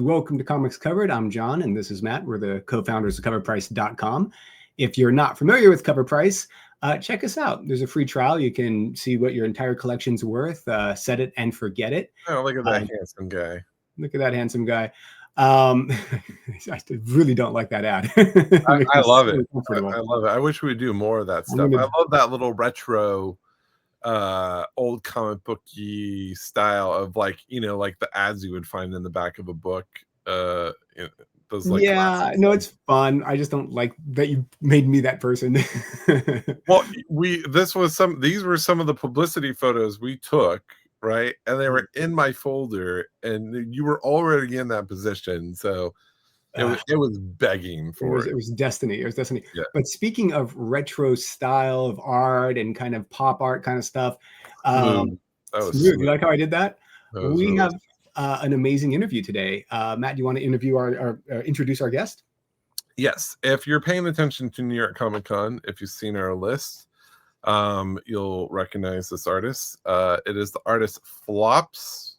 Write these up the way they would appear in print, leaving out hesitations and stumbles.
welcome to Comics Covered. I'm John, and this is Matt. We're the co-founders of CovrPrice.com. If you're not familiar with CovrPrice, check us out. There's a free trial. You can see what your entire collection's worth, set it and forget it. Oh, look at that handsome guy. Look at that handsome guy. I really don't like that ad. I love it. I love it. I wish we would do more of that stuff. I love that little retro old comic booky style of like the ads you would find in the back of a book. Those no, it's fun. I just don't like that you made me that person. Well, these were some of the publicity photos we took, right? And they were in my folder, and you were already in that position, so it was begging for it. It was destiny. It was destiny. Yeah. But speaking of retro style of art and kind of pop art kind of stuff, you like how I did that? We have an amazing interview today. Matt, do you want to introduce our guest? Yes. If you're paying attention to New York Comic Con, if you've seen our list, you'll recognize this artist. It is the artist Flops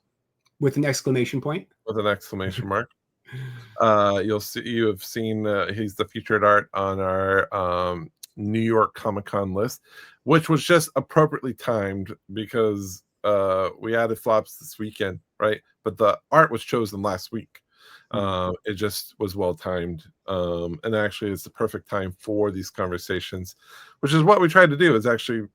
with an exclamation point. With an exclamation mark. You have seen he's the featured art on our New York Comic Con list, which was just appropriately timed because we added Flops this weekend, right? But the art was chosen last week. It just was well timed, and actually it's the perfect time for these conversations, which is what we try to do, is actually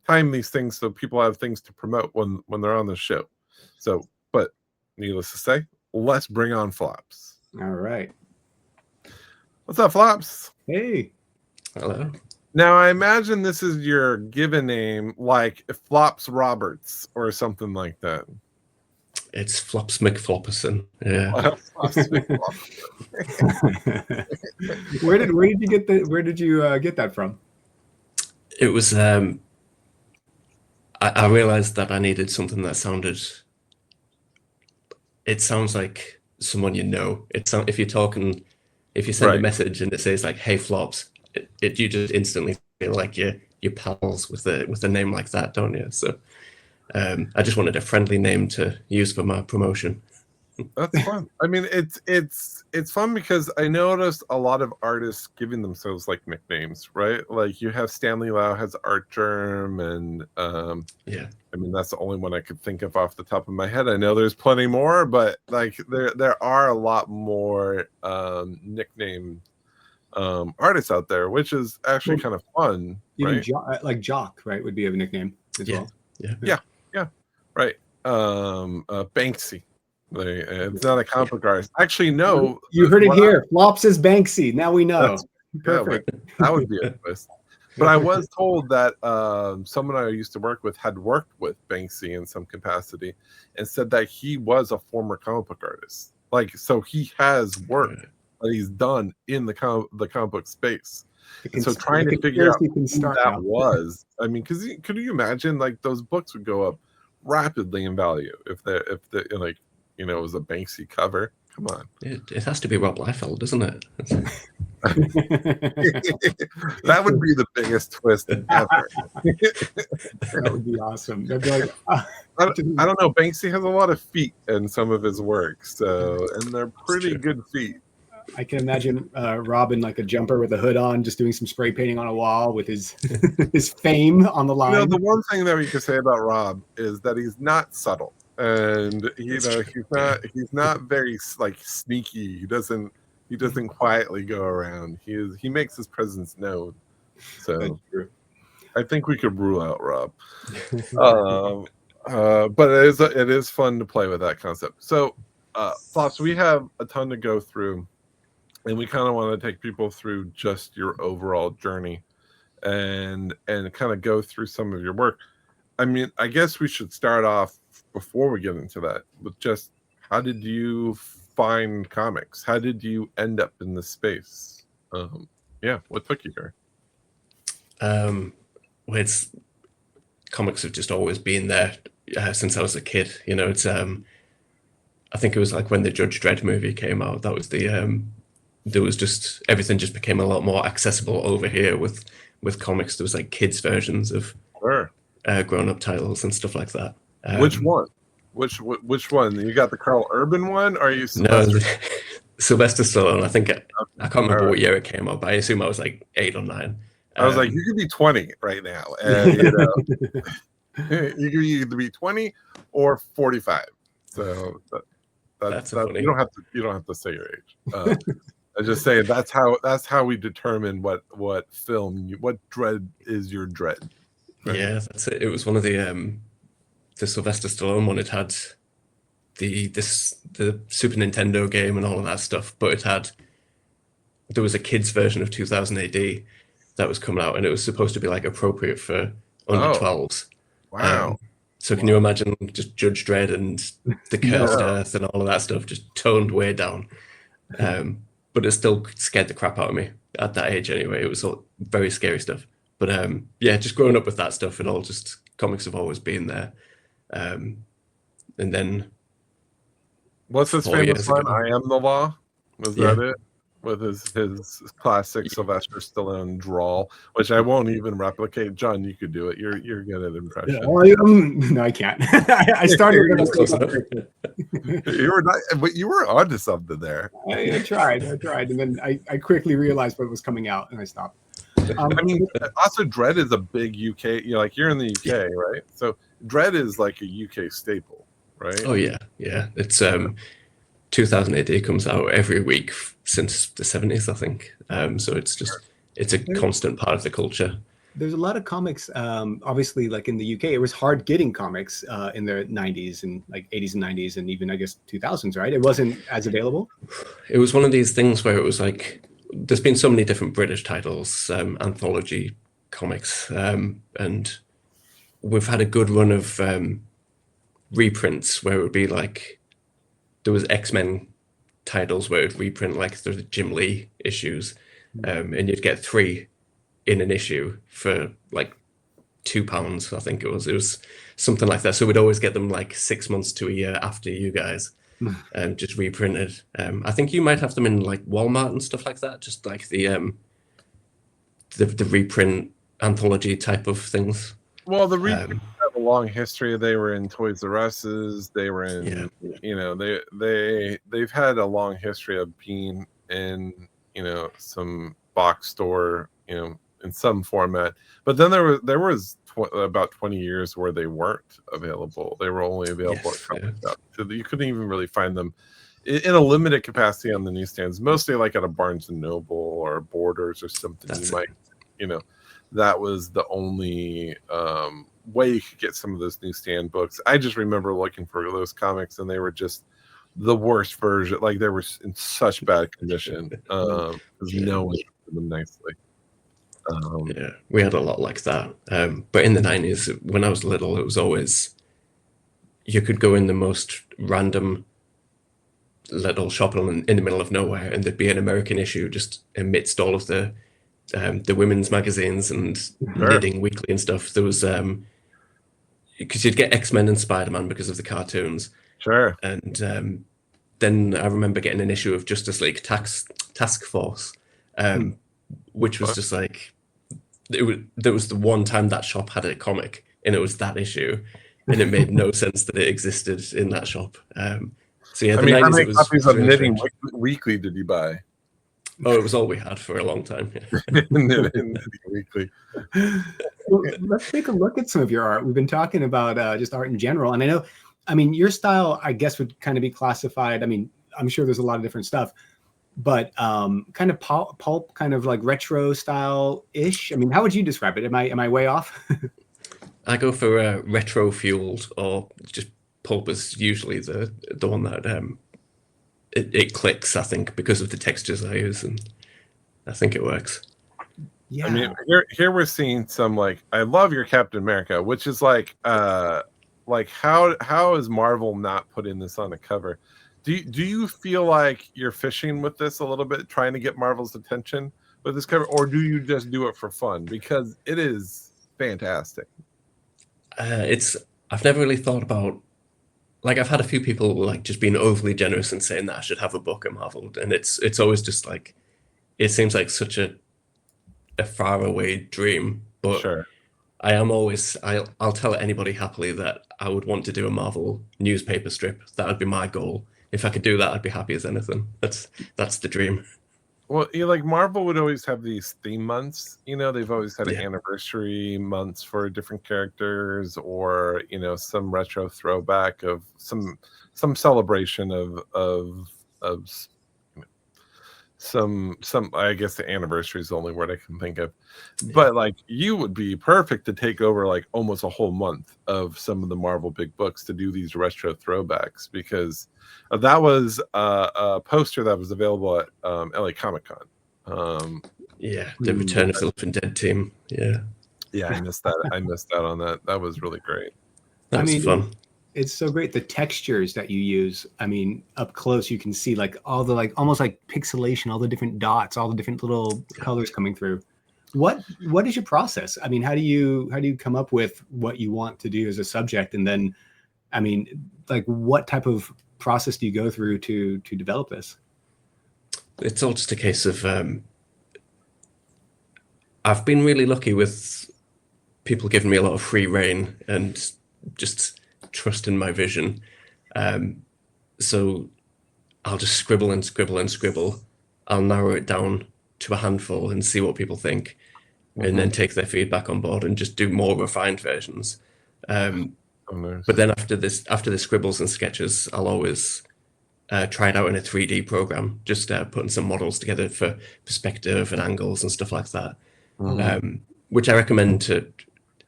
time these things so people have things to promote when they're on the show. So, but needless to say, let's bring on Flops. All right. What's up, Flops? Hey. Hello. Now, I imagine this is your given name, like Flops Roberts or something like that. It's Flops McFlopinson. Yeah. Where did you get that from? It was I realized that I needed something that sounded. It sounds like someone you know. If you're talking, if you send a message and it says like, "Hey Flops," you just instantly feel like you're pals with a name like that, don't you? So I just wanted a friendly name to use for my promotion. That's fun. I mean, it's fun because I noticed a lot of artists giving themselves like nicknames, right? Like you have Stanley Lau has Art Germ, and I mean that's the only one I could think of off the top of my head. I know there's plenty more, but like there are a lot more nickname artists out there, which is actually kind of fun. Even like Jock, right, would be a nickname as well. Yeah, right. Banksy. It's not a comic book artist. Actually, no. You heard it here. Flops is Banksy. Now we know. Perfect. That would be a twist. But I was told that someone I used to work with had worked with Banksy in some capacity and said that he was a former comic book artist. Like, so he has work that he's done in the comic book space. So trying to figure out who that was. I mean, because could you imagine like those books would go up rapidly in value if the like, you know, it was a Banksy cover. Come on. It has to be Rob Liefeld, doesn't it? That would be the biggest twist ever. That would be awesome. That'd be like, I don't know. Banksy has a lot of feet in some of his work, and they're pretty good feet. I can imagine Rob in like a jumper with a hood on, just doing some spray painting on a wall with his his fame on the line. You know, the one thing that we could say about Rob is that he's not subtle. And you know, he's not very like sneaky. He doesn't quietly go around. He makes his presence known. So I think we could rule out Rob. But it is fun to play with that concept. So Flops, we have a ton to go through, and we kind of want to take people through just your overall journey and kind of go through some of your work. I mean, I guess we should start off before we get into that with just how did you find comics? How did you end up in this space? What took you here? It's comics have just always been there since I was a kid. You know, it's I think it was like when the Judge Dredd movie came out. That was there was just everything just became a lot more accessible over here with comics. There was like kids versions of grown-up titles and stuff like that. Which one? Which one? You got the Carl Urban one, or are you Sylvester? No, Sylvester Stallone. I think I can't remember what year it came out, but I assume I was like 8 or 9. I was like, you could be 20 right now, and you know, you could either be 20 or 45. So that's funny. You don't have to say your age. I just say that's how we determine what film what dread is your dread. Right? Yeah, that's it. It was one of the Sylvester Stallone one. It had the Super Nintendo game and all of that stuff, but there was a kids version of 2000 AD that was coming out, and it was supposed to be like appropriate for under 12s. Wow. So can you imagine just Judge Dredd and the Cursed Earth and all of that stuff just toned way down? But it still scared the crap out of me at that age anyway. It was all very scary stuff. But yeah, just growing up with that stuff, and all just comics have always been there. And then what's his famous line? I am the law. Was that it? With his classic Sylvester Stallone drawl, which I won't even replicate. John, you could do it. You're good at impression. No, I can't. I started. You were not, but you were onto something there. I tried, and then I quickly realized what was coming out, and I stopped. I mean, also Dread is a big UK. Like you're in the UK, right? So Dread is like a UK staple, right? Oh yeah. It's 2000 AD comes out every week since the 70s, I think. So it's a constant part of the culture. There's a lot of comics, obviously, like in the UK, it was hard getting comics in the 90s and like 80s and 90s and even, I guess, 2000s, right? It wasn't as available. It was one of these things where it was like, there's been so many different British titles, anthology comics, and we've had a good run of reprints where it would be like, there was X-Men titles where it would reprint like the Jim Lee issues, and you'd get 3 in an issue for like £2, I think it was something like that. So we'd always get them like 6 months to a year after you guys, just reprinted. I think you might have them in like Walmart and stuff like that, just like the reprint anthology type of things. Well, the reprint have a long history. They were in Toys R Us's. They were in, you know, they've had a long history of being in, you know, some box store, you know, in some format. But then there was about 20 years where they weren't available. They were only available at comic shops. So you couldn't even really find them in a limited capacity on the newsstands. Mostly like at a Barnes and Noble or Borders or something. You know, that was the only way you could get some of those newsstand books. I just remember looking for those comics, and they were just the worst version. Like they were in such bad condition because no one did them nicely. We had a lot like that. But in the 90s, when I was little, it was always, you could go in the most random little shop in the middle of nowhere, and there'd be an American issue just amidst all of the women's magazines and Knitting Weekly and stuff. There was because you'd get X-Men and Spider-Man because of the cartoons. Sure. And then I remember getting an issue of Justice League Task Force, which was just like, there was the one time that shop had a comic, and it was that issue, and it made no sense that it existed in that shop. So yeah, I mean, how many copies of Knitting Weekly did you buy? Oh, it was all we had for a long time. Knitting Weekly. Let's take a look at some of your art. We've been talking about just art in general, and I mean, your style, I guess, would kind of be classified. I mean, I'm sure there's a lot of different stuff, but kind of pulp, kind of like retro style ish. I mean, how would you describe it? Am I way off? I go for retro fueled, or just pulp is usually the one that it clicks, I think, because of the textures I use, and I think it works. Yeah. I mean, here we're seeing some, like, I love your Captain America, which is like how is Marvel not putting this on a cover? Do you feel like you're fishing with this a little bit, trying to get Marvel's attention with this cover, or do you just do it for fun? Because it is fantastic. I've never really thought about, like, I've had a few people like just being overly generous and saying that I should have a book at Marvel, and it's always just like, it seems like such a faraway dream, but sure. I am always, I'll tell anybody happily that I would want to do a Marvel newspaper strip. That would be my goal. If I could do that, I'd be happy as anything. That's the dream. Well, like Marvel would always have these theme months. They've always had anniversary months for different characters, or some retro throwback of some celebration of some I guess the anniversary is the only word I can think of. But like, you would be perfect to take over like almost a whole month of some of the Marvel big books to do these retro throwbacks, because that was a poster that was available at LA Comic-Con. The Return of the Living Dead team. I missed that on that. That was really great. That was fun. It's so great, the textures that you use. I mean, up close you can see like all the like almost like pixelation, all the different dots, all the different little colors coming through. What is your process? I mean, how do you come up with what you want to do as a subject? And then, I mean, like, what type of process do you go through to develop this? It's all just a case of I've been really lucky with people giving me a lot of free rein and just trust in my vision. So I'll just scribble and scribble and scribble. I'll narrow it down to a handful and see what people think, and then take their feedback on board and just do more refined versions. Nice. But then after the scribbles and sketches, I'll always try it out in a 3D program, just putting some models together for perspective and angles and stuff like that, which I recommend to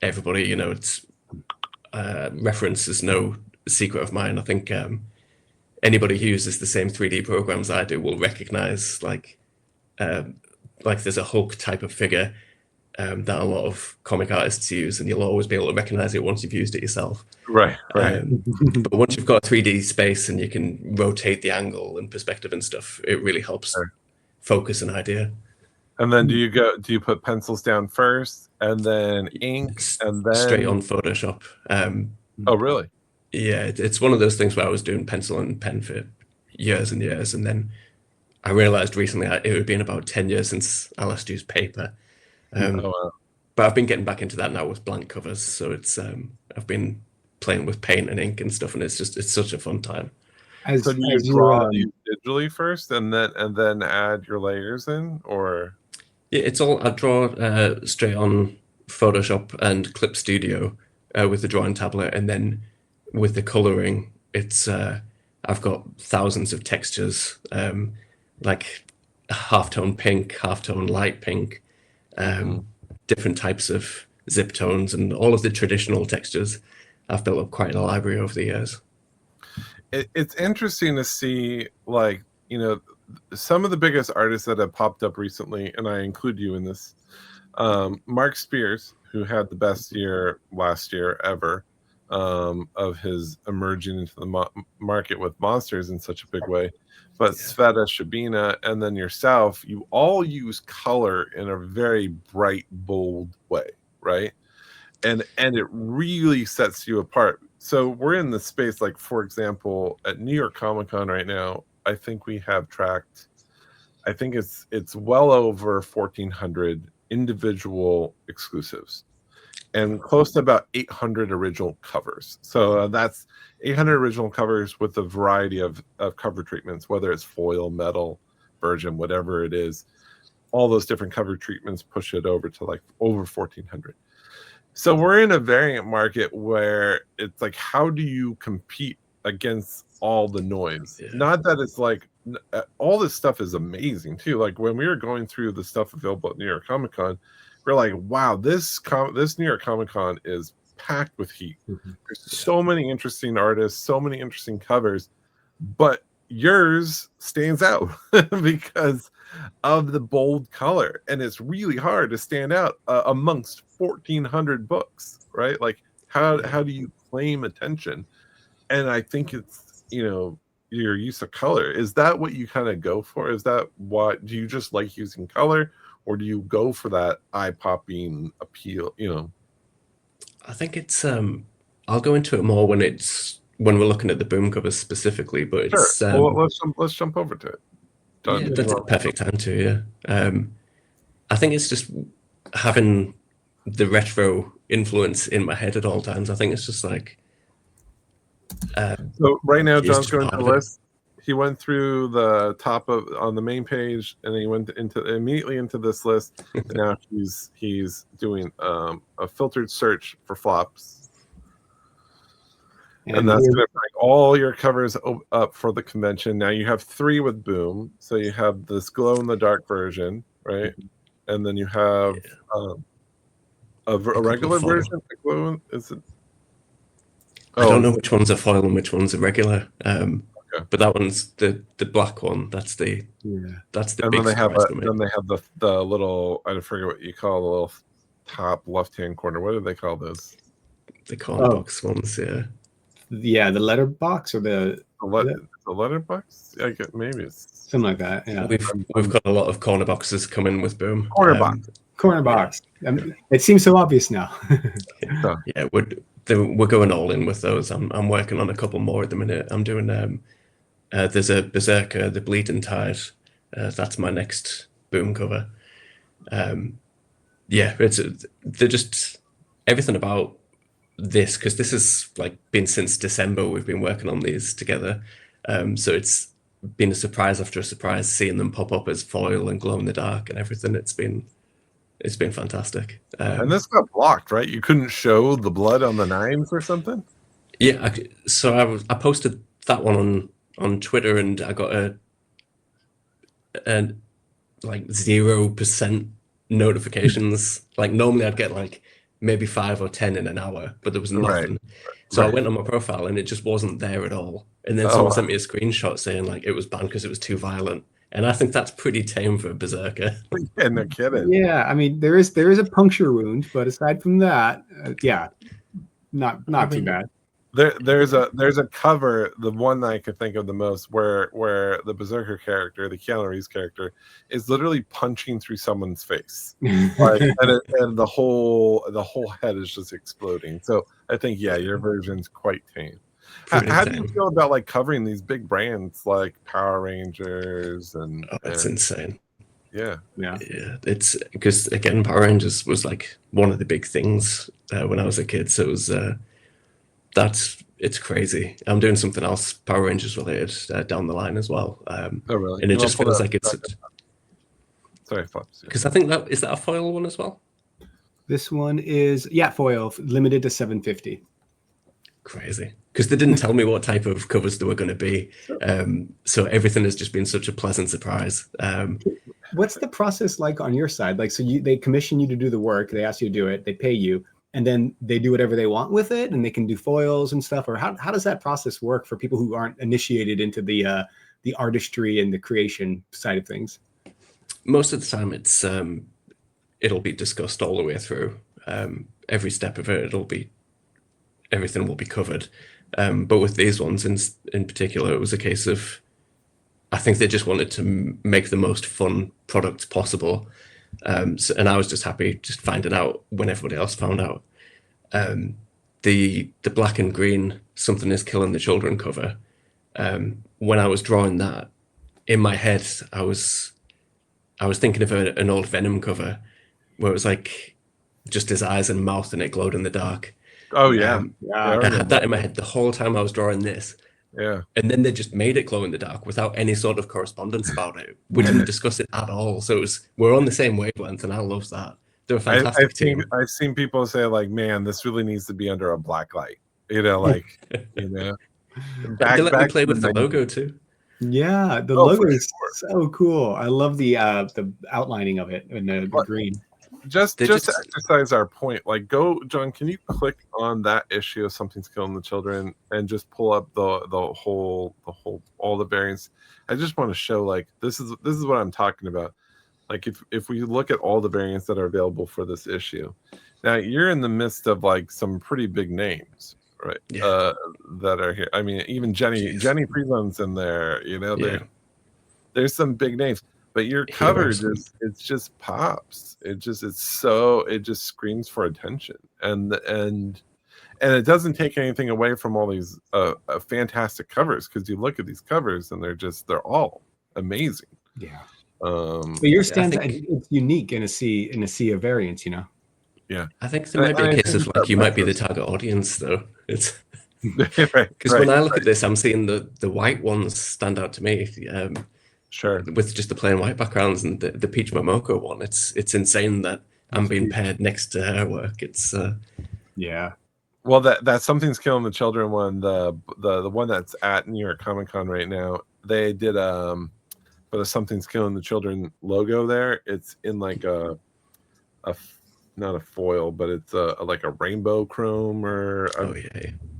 everybody. It's reference is no secret of mine. I think anybody who uses the same 3D programs I do will recognize like there's a Hulk type of figure that a lot of comic artists use, and you'll always be able to recognize it once you've used it yourself. Right. But once you've got a 3D space and you can rotate the angle and perspective and stuff, it really helps focus an idea. And then do you put pencils down first and then ink and then straight on Photoshop? Oh, really? Yeah, it's one of those things where I was doing pencil and pen for years and years, and then I realized recently it had been about 10 years since I last used paper. But I've been getting back into that now with blank covers, so it's I've been playing with paint and ink and stuff, and it's such a fun time. So do you draw digitally first and then add your layers in, or? Yeah, it's all, I draw straight on Photoshop and Clip Studio with the drawing tablet, and then with the coloring, it's I've got thousands of textures, like halftone pink, halftone light pink, different types of zip tones, and all of the traditional textures. I've built up quite a library over the years. It's interesting to see, like, some of the biggest artists that have popped up recently, and I include you in this. Mark Spears, who had the best year last year ever, of his emerging into the market with monsters in such a big way. But Sveta, Shabina, and then yourself, you all use color in a very bright, bold way, right? And it really sets you apart. So we're in the space, like, for example, at New York Comic-Con right now, I think we have tracked, I think it's well over 1,400 individual exclusives and close to about 800 original covers. So that's 800 original covers with a variety of cover treatments, whether it's foil, metal, virgin, whatever it is. All those different cover treatments push it over to like over 1,400. So we're in a variant market where it's like, how do you compete against all the noise? Yeah. Not that it's like, all this stuff is amazing too. Like when we were going through the stuff available at New York Comic Con, we're like, wow, this New York Comic Con is packed with heat. There's so many interesting artists, so many interesting covers, but yours stands out because of the bold color, and it's really hard to stand out amongst 1,400 books, right? Like how do you claim attention? And I think it's, your use of color. Is that what you kind of go for? Is that what, do you just like using color, or do you go for that eye-popping appeal? I think it's I'll go into it more when we're looking at the boom covers specifically, but it's sure. Well, let's jump over to it. Yeah, that's a perfect time to. I think it's just having the retro, influence in my head at all times. I think it's just like. So right now, John's going to the list. He went through the top on the main page, and then he went immediately into this list. And now he's doing a filtered search for flops, and that's going to bring all your covers up for the convention. Now you have 3 with Boom, so you have this glow in the dark version, right? And then you have a regular version. Is it? I don't know which one's a foil and which one's a regular. But that one's the black one. That's the and big then surprise for me. Then they have the little, I forget what you call the little top left hand corner. What do they call those? The corner box ones, yeah. Yeah, the letter box or the letter box. I guess maybe it's something like that. Yeah, we've got a lot of corner boxes coming with Boom. Corner box. It seems so obvious now. Yeah, we're going all in with those. I'm working on a couple more at the minute. I'm doing there's a BRZRKR, the Bleeding Tide. That's my next Boom cover. They're just everything about this, because this has like been since December we've been working on these together. So it's been a surprise after a surprise seeing them pop up as foil and glow in the dark and everything. It's been fantastic. And this got blocked, right? You couldn't show the blood on the knives or something? Yeah, so I posted that one on Twitter, and I got a like 0% notifications. Like normally I'd get like maybe 5 or 10 in an hour, but there was nothing. So I went on my profile and it just wasn't there at all. And then someone sent me a screenshot saying like it was banned because it was too violent. And I think that's pretty tame for a BRZRKR. Yeah, no kidding. Yeah, I mean there is a puncture wound, but aside from that, not too bad. There's a cover, the one that I could think of the most, where the BRZRKR character, the Keanu Reeves character, is literally punching through someone's face, like, and the whole head is just exploding. So I think your version's quite tame. How do you feel about like covering these big brands like Power Rangers and? Oh, it's insane. Yeah. It's because again, Power Rangers was like one of the big things when I was a kid. So it was it's crazy. I'm doing something else Power Rangers related down the line as well. Oh really? And it just feels like it's. Sorry, because I think is that a foil one as well. This one is foil, limited to 750. Crazy, because they didn't tell me what type of covers they were going to be, so everything has just been such a pleasant surprise. What's the process like on your side? Like, so they commission you to do the work, they ask you to do it, they pay you, and then they do whatever they want with it, and they can do foils and stuff, or how does that process work for people who aren't initiated into the artistry and the creation side of things? Most of the time it's it'll be discussed all the way through. Every step of it, everything will be covered. But with these ones in particular, it was a case of, I think they just wanted to make the most fun product possible. And I was just happy just finding out when everybody else found out. The black and green Something Is Killing the Children cover, when I was drawing that, in my head, I was thinking of an old Venom cover where it was like just his eyes and mouth and it glowed in the dark. Oh yeah. I had that in my head the whole time I was drawing this. Yeah. And then they just made it glow in the dark without any sort of correspondence about it. We didn't discuss it at all. So we're on the same wavelength, and I love that. They're a fantastic team. I've seen people say like, man, this really needs to be under a black light. You know, like they let me play with the logo too. Yeah, the logo is so cool. I love the outlining of it and the green. Just to exercise our point, like John, can you click on that issue of Something's Killing the Children and just pull up the whole all the variants? I just want to show like this is what I'm talking about. Like if we look at all the variants that are available for this issue, now you're in the midst of like some pretty big names, right? Yeah. That are here. I mean, even Jenny Freeland's in there. You know, there's some big names. But your cover just pops. It just screams for attention, and it doesn't take anything away from all these fantastic covers, because you look at these covers and they're all amazing. Yeah. But your stand it's unique in a sea of variants, you know. Yeah, I think there might be a case of like you might be the target audience, though. It's because when I look at this, I'm seeing the white ones stand out to me. Sure, with just the plain white backgrounds, and the Peach Momoko one. It's insane that I'm being paired next to her work. It's yeah. Well, that Something's Killing the Children one, the one that's at New York Comic Con right now. They did for the Something's Killing the Children logo there. It's in like a not a foil, but it's like a rainbow chrome, or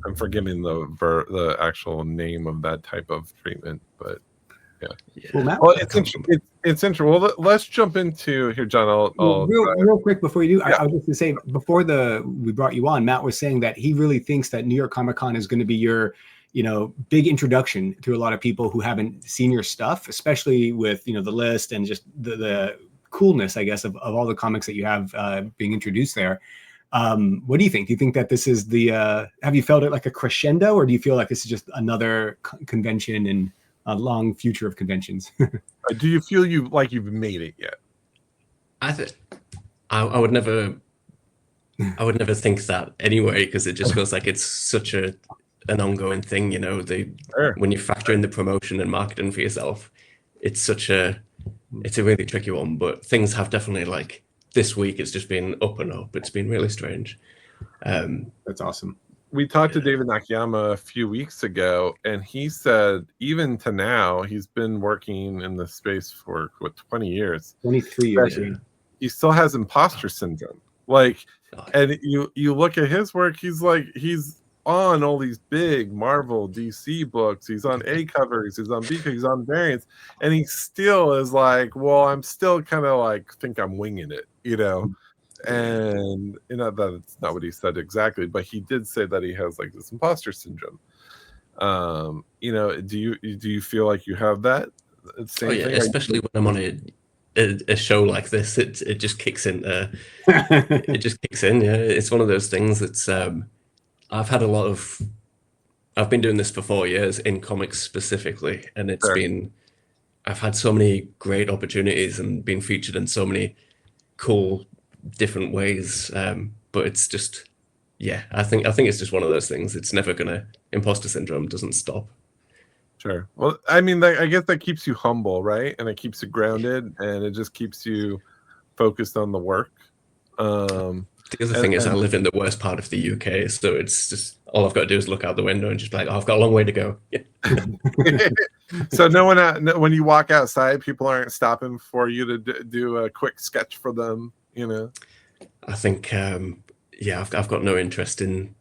I'm forgetting the actual name of that type of treatment, but yeah. Well, it's interesting. Well, let's jump into here, John. Real quick before you do, I was just going to say, before we brought you on, Matt was saying that he really thinks that New York Comic Con is going to be your, big introduction to a lot of people who haven't seen your stuff, especially with, the list and just the coolness, I guess, of all the comics that you have being introduced there. What do you think? Do you think that this is have you felt it like a crescendo, or do you feel like this is just another convention and a long future of conventions? Do you feel you've made it yet? I would never think that anyway, because it just feels like it's such an ongoing thing. When you factor in the promotion and marketing for yourself, it's a really tricky one. But things have definitely, this week, it's just been up and up. It's been really strange. That's awesome. We talked to David Nakayama a few weeks ago, and he said even to now, he's been working in this space for 20 years. 23 years. He still has imposter syndrome. And you look at his work, he's on all these big Marvel, DC books. He's on A covers, he's on B covers, he's on variants, and he still is well, I'm still kind of think I'm winging it, And that it's not what he said exactly, but he did say that he has this imposter syndrome. Do you feel like you have that same thing? Especially when I'm on a show like this, it just kicks in. It just kicks in. Yeah, it's one of those things that's I've been doing this for 4 years in comics specifically, and I've had so many great opportunities and been featured in so many cool different ways, but it's just I think it's just one of those things. It's never gonna, imposter syndrome doesn't stop. Sure. Well, I mean, I guess that keeps you humble, right? And it keeps you grounded, and it just keeps you focused on the work. The other thing is I live in the worst part of the UK, so it's just all I've got to do is look out the window and just be I've got a long way to go. So when you walk outside, people aren't stopping for you to do a quick sketch for them, I think I've got no interest in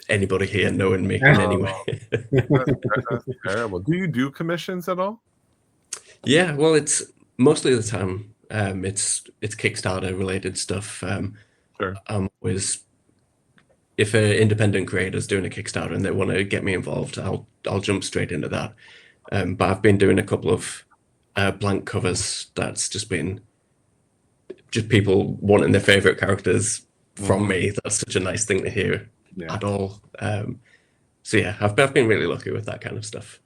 anybody here knowing me in any way. That's terrible. Do you do commissions at all? Yeah, well, it's mostly the time it's Kickstarter related stuff. Sure. If an independent creator's doing a Kickstarter and they want to get me involved, I'll jump straight into that. But I've been doing a couple of blank covers that's just been people wanting their favorite characters from me. That's such a nice thing to hear at all. So yeah, I've been really lucky with that kind of stuff.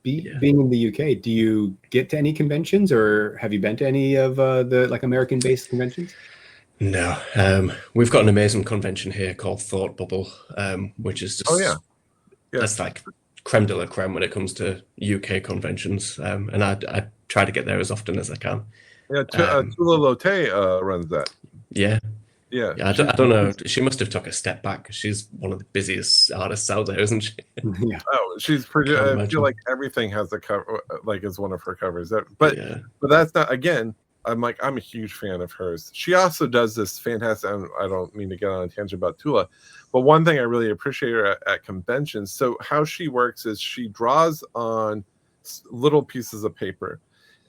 Being in the UK, do you get to any conventions, or have you been to any of the American-based conventions? No, we've got an amazing convention here called Thought Bubble, which is just that's creme de la creme when it comes to UK conventions, and I try to get there as often as I can. Yeah, Tula Lotte runs that. Yeah. I don't know. She must have took a step back, because she's one of the busiest artists out there, isn't she? Yeah. Oh, she's pretty. I feel like everything has a cover, is one of her covers. But that's not. Again, I'm a huge fan of hers. She also does this fantastic. I don't mean to get on a tangent about Tula, but one thing I really appreciate her at conventions. So how she works is she draws on little pieces of paper,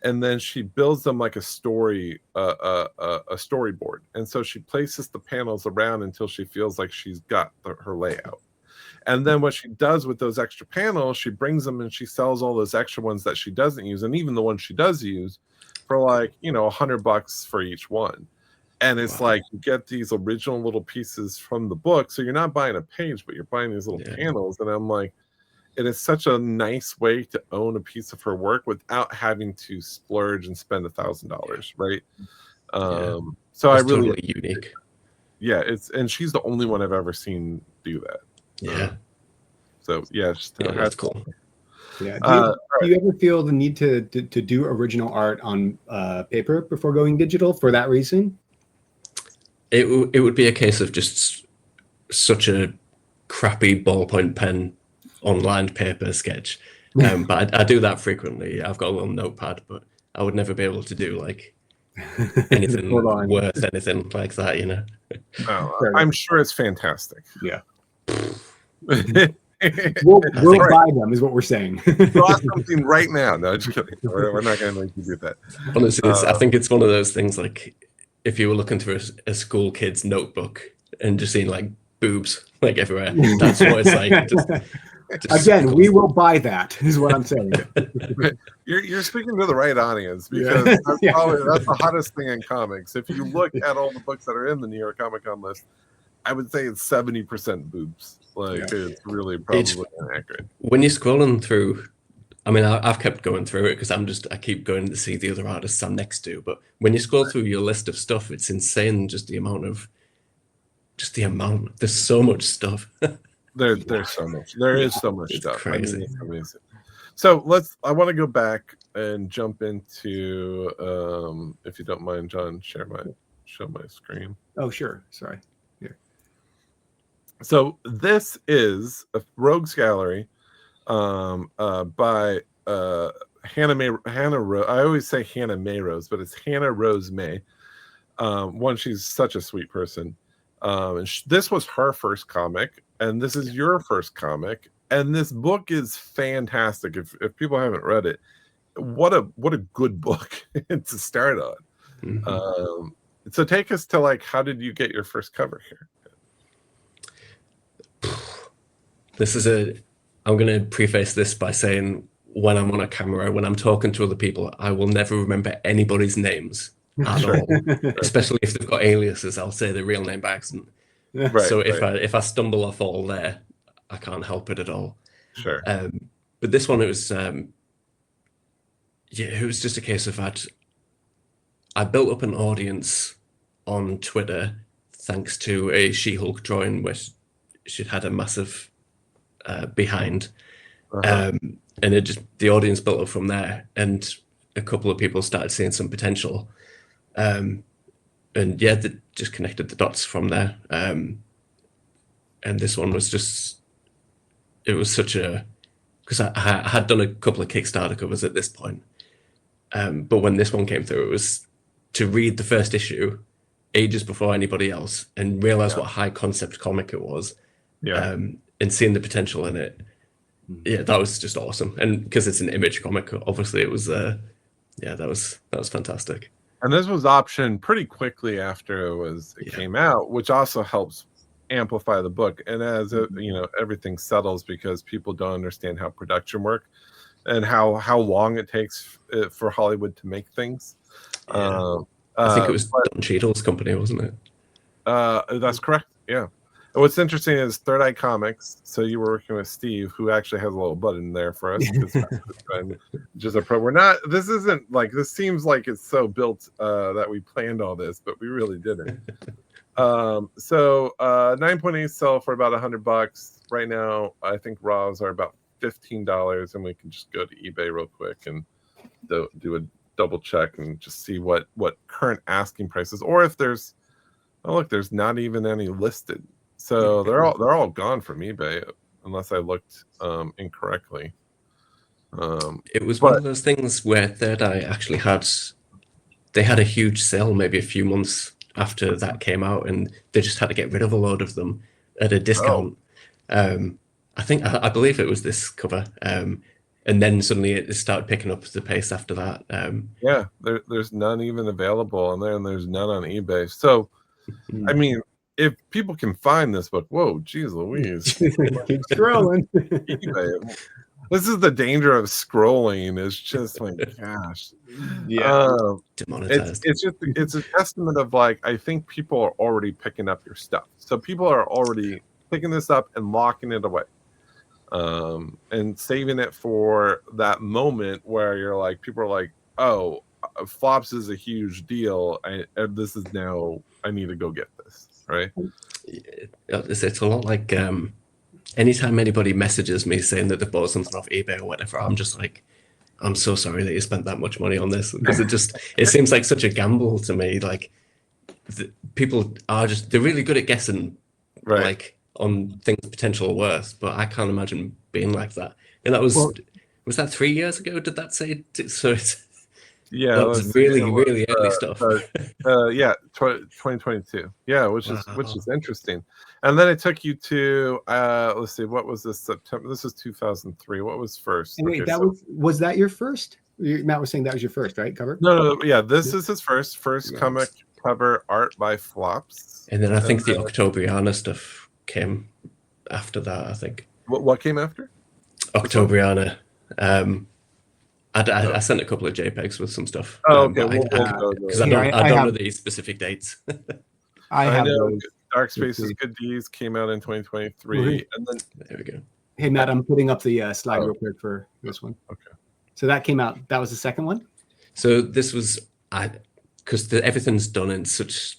and then she builds them like a story, a storyboard. And so she places the panels around until she feels like she's got her layout. And then what she does with those extra panels, she brings them and she sells all those extra ones that she doesn't use, and even the ones she does use, for $100 for each one. And it's you get these original little pieces from the book. So you're not buying a page, but you're buying these little panels. And I'm it is such a nice way to own a piece of her work without having to splurge and spend $1,000, right? So it's I really totally unique. Yeah, and she's the only one I've ever seen do that. Yeah. So yeah, that's cool. Yeah. Do you ever feel the need to do original art on paper before going digital for that reason? It would be a case of just such a crappy ballpoint pen on lined paper sketch. But I do that frequently. I've got a little notepad, but I would never be able to do like anything worth anything like that, you know. No, I'm sure it's fantastic. Yeah. we'll buy them is what we're saying. Draw something right now. No, just kidding. We're not going to make you do that. Honestly, I think it's one of those things like if you were looking through a school kid's notebook and just seeing like boobs like everywhere, that's what it's like. Just again, we will buy that is what I'm saying. You're speaking to the right audience because that's the hottest thing in comics. If you look at all the books that are in the New York Comic Con list, I would say it's 70% boobs. Like it's really probably inaccurate. When you're scrolling through, I mean, I've kept going through it because I keep going to see the other artists I'm next to. But when you scroll through your list of stuff, it's insane. Just the amount. There's so much stuff. There's so much. There is so much stuff. Crazy. I mean, it's amazing. So I want to go back and jump into, if you don't mind, John, show my screen. Oh, sure. Sorry. Here. So this is a Rogues Gallery by Hannah Rose. I always say Hannah May Rose, but it's Hannah Rose May. She's such a sweet person. And this was her first comic, and this is your first comic, and this book is fantastic. If people haven't read it, what a good book to start on. Mm-hmm. So take us to like, how did you get your first cover here? I'm going to preface this by saying when I'm on a camera, when I'm talking to other people, I will never remember anybody's names at all, especially if they've got aliases. I'll say their real name by accident. So if I stumble off all there, I can't help it at all. Sure. But this one, it was just a case of I built up an audience on Twitter thanks to a She-Hulk drawing which she had a massive behind, and the audience built up from there, and a couple of people started seeing some potential. They just connected the dots from there. And this one was because I had done a couple of Kickstarter covers at this point. But when this one came through, it was to read the first issue ages before anybody else and realize what a high concept comic it was. And seeing the potential in it. Yeah, that was just awesome. And because it's an Image comic, obviously it was that was fantastic. And this was optioned pretty quickly after it came out, which also helps amplify the book. And as everything settles because people don't understand how production work and how long it takes for Hollywood to make things. I think it was Don Cheadle's company, wasn't it? That's correct. Yeah. And what's interesting is Third Eye Comics. So you were working with Steve, who actually has a little button there for us. Just a pro. We're not. This isn't like. This seems like it's so built that we planned all this, but we really didn't. So 9.8 sell for about $100 right now. I think raws are about $15, and we can just go to eBay real quick and do a double check and just see what current asking prices, or if there's. Oh look, there's not even any listed. So they're all gone from eBay unless I looked incorrectly. It was one of those things where Third Eye actually had a huge sale maybe a few months after that came out, and they just had to get rid of a load of them at a discount. I believe it was this cover, and then suddenly it started picking up the pace after that. There's none even available on there, and there's none on eBay. So, I mean, if people can find this book, whoa, geez Louise. Keep scrolling. eBay. This is the danger of scrolling. It's just like, gosh. Demonetized. It's a testament of like, I think people are already picking up your stuff. So people are already picking this up and locking it away. And saving it for that moment where you're like, people are like, oh, Flops is a huge deal. And this is now, I need to go get this, right? It's a lot like anytime anybody messages me saying that they bought something off eBay or whatever, I'm just like, I'm so sorry that you spent that much money on this, because it seems like such a gamble to me. Like people are they're really good at guessing, right, like on things potential worth, but I can't imagine being like that. And that was that 3 years ago? Did that say so? Yeah, that was really early stuff. Yeah, 2022. Yeah, which is interesting. And then it took you to let's see, what was this, September? This is 2003. What was first? And wait, was that your first? Matt was saying that was your first, right? Cover? No, yeah, this is his first comic cover art by Flops. And then I think the Octobriana stuff came after that. I think. What came after? Octobriana. I sent a couple of JPEGs with some stuff. Oh, okay. Because I don't know the specific dates. I know Dark Spaces Good Deeds came out in 2023, and then there we go. Hey Matt, I'm putting up the slide real quick for this one. Okay. So that came out. That was the second one. So this was because everything's done in such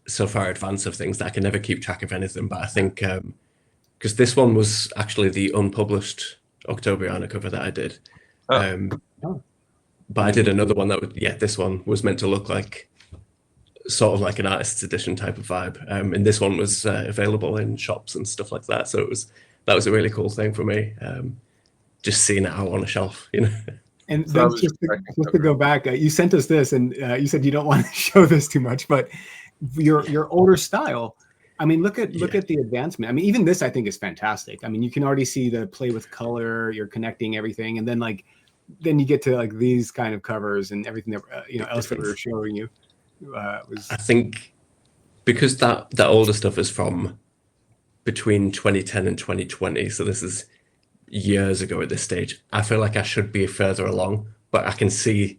so far advance of things that I can never keep track of anything. But I think because this one was actually the unpublished Octobriana cover that I did. But I did another one that would, this one was meant to look like sort of like an artist's edition type of vibe. And this one was available in shops and stuff like that. So that was a really cool thing for me. Just seeing it out on a shelf, you know. And so then just to go back, you sent us this, and you said you don't want to show this too much, but your older style. I mean, look at the advancement. I mean, even this I think is fantastic. I mean, you can already see the play with color. You're connecting everything, and then you get to like these kind of covers and everything that else that we were showing you. I think because that older stuff is from between 2010 and 2020, so this is years ago at this stage. I feel like I should be further along, but I can see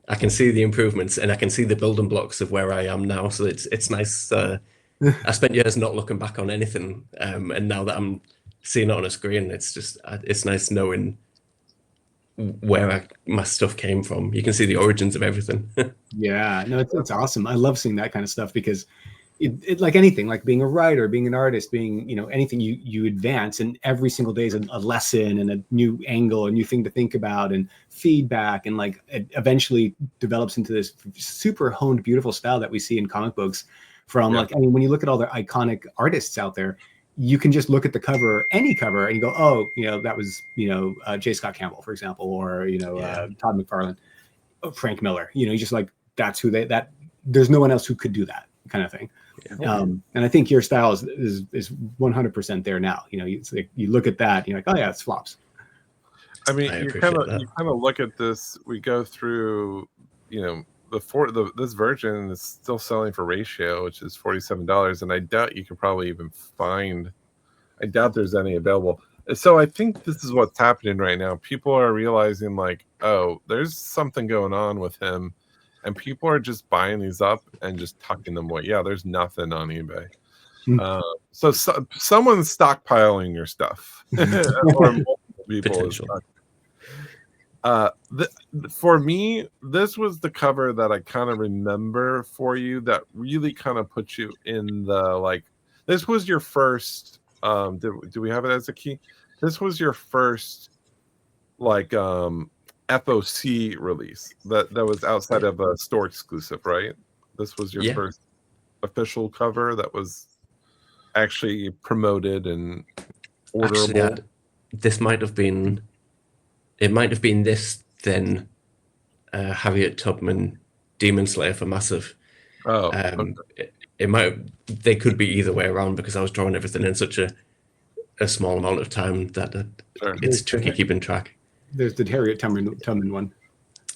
the improvements, and I can see the building blocks of where I am now. So it's nice. I spent years not looking back on anything, and now that I'm seeing it on a screen, it's nice knowing where my stuff came from. You can see the origins of everything. Yeah, no, it's awesome. I love seeing that kind of stuff because it like anything, like being a writer, being an artist, being anything you advance, and every single day is a lesson and a new angle, a new thing to think about, and feedback, and like it eventually develops into this super honed, beautiful style that we see in comic books. When you look at all the iconic artists out there, you can just look at the cover, any cover, and you go, oh, that was J. Scott Campbell, for example, or Todd McFarlane, Frank Miller. You just like that's who that. There's no one else who could do that kind of thing. Yeah. And I think your style is 100% there now. It's like you look at that, you're like, oh yeah, it's Flops. I mean, you kind of look at this. We go through, this version is still selling for ratio, which is $47, and I doubt you can probably even find. I doubt there's any available. So I think this is what's happening right now. People are realizing like, oh, there's something going on with him, and people are just buying these up and just tucking them away. Yeah, there's nothing on eBay. So someone's stockpiling your stuff, or multiple people. For me, this was the cover that I kind of remember for you that really kind of put you in the this was your first do we have it as a key? This was your first FOC release that was outside of a store exclusive, right? This was your first official cover that was actually promoted and orderable. Actually, this might have been. It might have been this, then Harriet Tubman Demon Slayer for Massive. Oh, okay. They could be either way around because I was drawing everything in such a small amount of time that it's tricky keeping track. There's the Harriet Tubman one.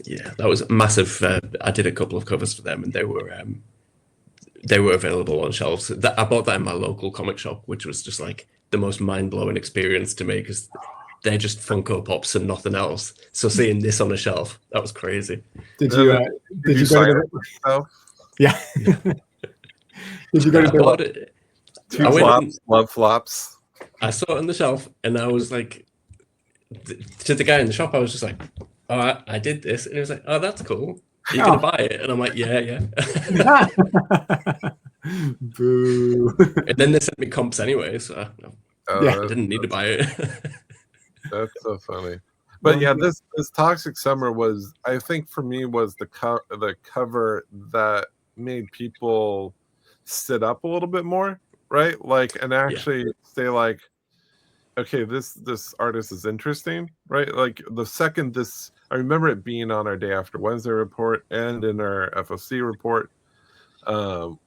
Yeah, that was massive. I did a couple of covers for them, and they were available on shelves. I bought that in my local comic shop, which was just like the most mind-blowing experience to me because they're just Funko Pops and nothing else. So seeing this on a shelf, that was crazy. Did you go to the... Yeah. Did you go to it? Two Flops, love Flops. I saw it on the shelf, and I was like, to the guy in the shop, I was just like, oh, I did this, and he was like, oh, that's cool. Are you gonna buy it? And I'm like, yeah. Boo. And then they sent me comps anyway, so I didn't need to buy it. That's so funny. But yeah, this Toxic Summer was, I think for me, was the cover that made people sit up a little bit more, right? Like, and actually say like, okay, this artist is interesting, right? Like the second this, I remember it being on our Day After Wednesday report and in our FOC report.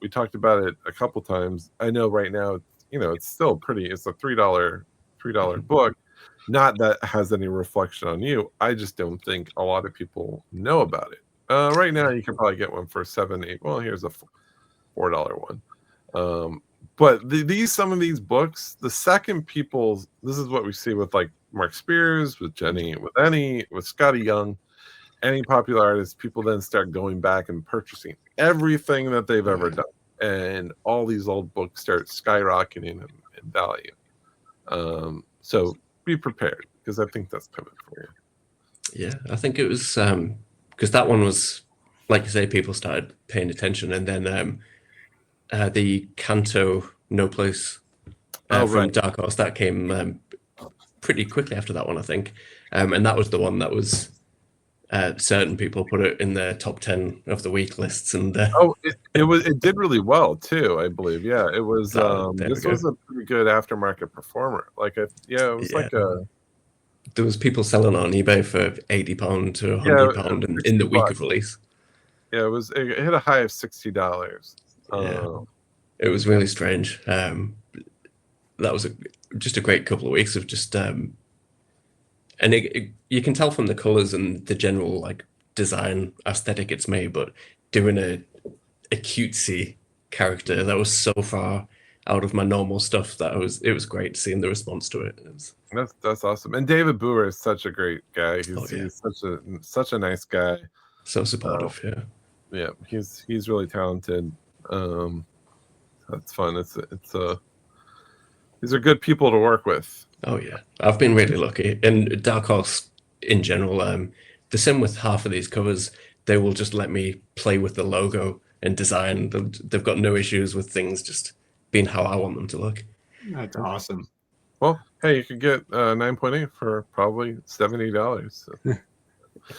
We talked about it a couple times. I know right now, it's still pretty. It's a $3 book. Not that has any reflection on you. I just don't think a lot of people know about it. Right now, you can probably get one for $7, $8. Well, here's a $4 one. But some of these books, the second this is what we see with like Mark Spears, with Jenny, with Scotty Young, any popular artist, people then start going back and purchasing everything that they've ever done, and all these old books start skyrocketing in value. So be prepared, because I think that's coming for you. Yeah, I think it was because that one was, like you say, people started paying attention, and then the Canto No Place from Dark Horse, that came pretty quickly after that one, I think, and that was the one that was certain people put it in their top 10 of the week lists, and it did really well too, I believe. Yeah, it was. This was a pretty good aftermarket performer. Like, it was like a. There was people selling on eBay for £80 to £100 in the week of release. Yeah, it hit a high of $60. It was really strange. That was just a great couple of weeks of just, and you can tell from the colors and the general like design aesthetic it's made, but doing a cutesy character that was so far out of my normal stuff that it was great seeing the response to it. That's awesome. And David Boer is such a great guy. He's such a nice guy. So supportive. Yeah, he's really talented. That's fun. These are good people to work with. Oh yeah, I've been really lucky. And Dark Horse in general, the same with half of these covers. They will just let me play with the logo and design. They've got no issues with things just being how I want them to look. That's awesome. Well, hey, you could get 9.8 for probably $70. So.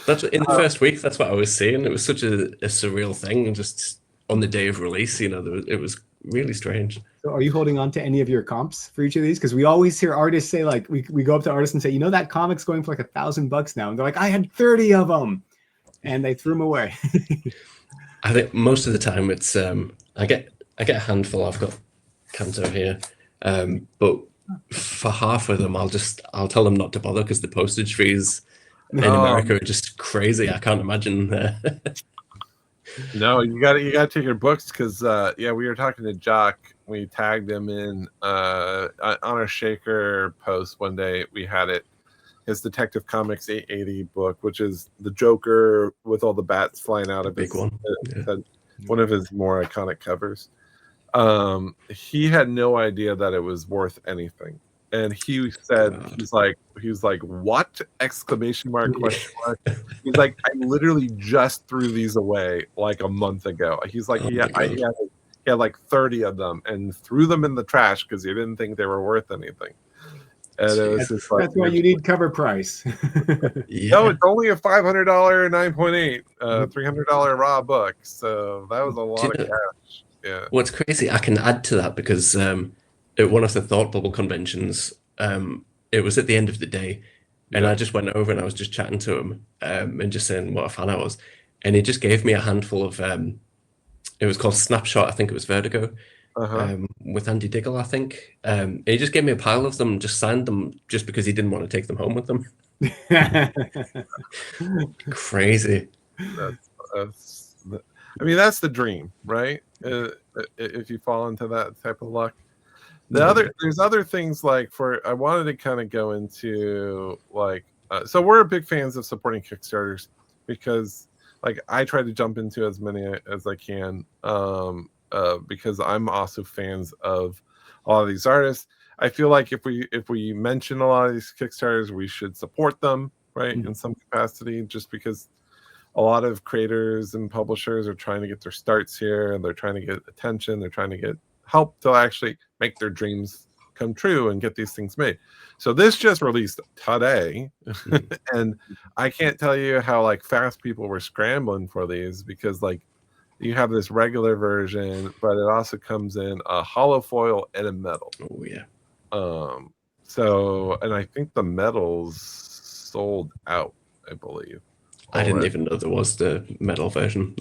That's in the first week. That's what I was seeing. It was such a surreal thing, and just on the day of release, it was really strange. So, are you holding on to any of your comps for each of these? Because we always hear artists say, like, we go up to artists and say, that comic's going for like $1,000 now, and they're like, I had 30 of them, and they threw them away. I think most of the time it's I get a handful. I've got Canto here, but for half of them, I'll tell them not to bother because the postage fees in America are just crazy. I can't imagine. No, you got to take your books, because we were talking to Jock. We tagged him in on our Shaker post one day. We had his Detective Comics 880 book, which is the Joker with all the bats flying out of big his one. Yeah. One of his more iconic covers. He had no idea that it was worth anything, and he said, he's like, what? Exclamation mark, question mark. He's like, I literally just threw these away like a month ago. He's like, he had like 30 of them and threw them in the trash because he didn't think they were worth anything. And it was just like, that's why you need CovrPrice. No, it's only a $500 9.8, $300 raw book. So that was a lot of cash. Yeah. What's crazy, I can add to that because at one of the Thought Bubble conventions, it was at the end of the day, and I just went over and I was just chatting to him and just saying what a fan I was, and he just gave me a handful of it was called Snapshot, I think it was Vertigo, with Andy Diggle, I think. He just gave me a pile of them, just signed them just because he didn't want to take them home with him. Crazy. That's the dream, right? If you fall into that type of luck. There's other things like I wanted to kind of go into so we're big fans of supporting Kickstarters because I try to jump into as many as I can because I'm also fans of a lot of these artists. I feel like if we mention a lot of these Kickstarters, we should support them. right? In some capacity, just because a lot of creators and publishers are trying to get their starts here, and they're trying to get attention, they're trying to get help to actually make their dreams come true and get these things made. So this just released today, and I can't tell you how like fast people were scrambling for these, because like you have this regular version, but it also comes in a hollow foil and a metal. Oh yeah. So, and I think the metals sold out, I believe. I didn't even know there was the metal version.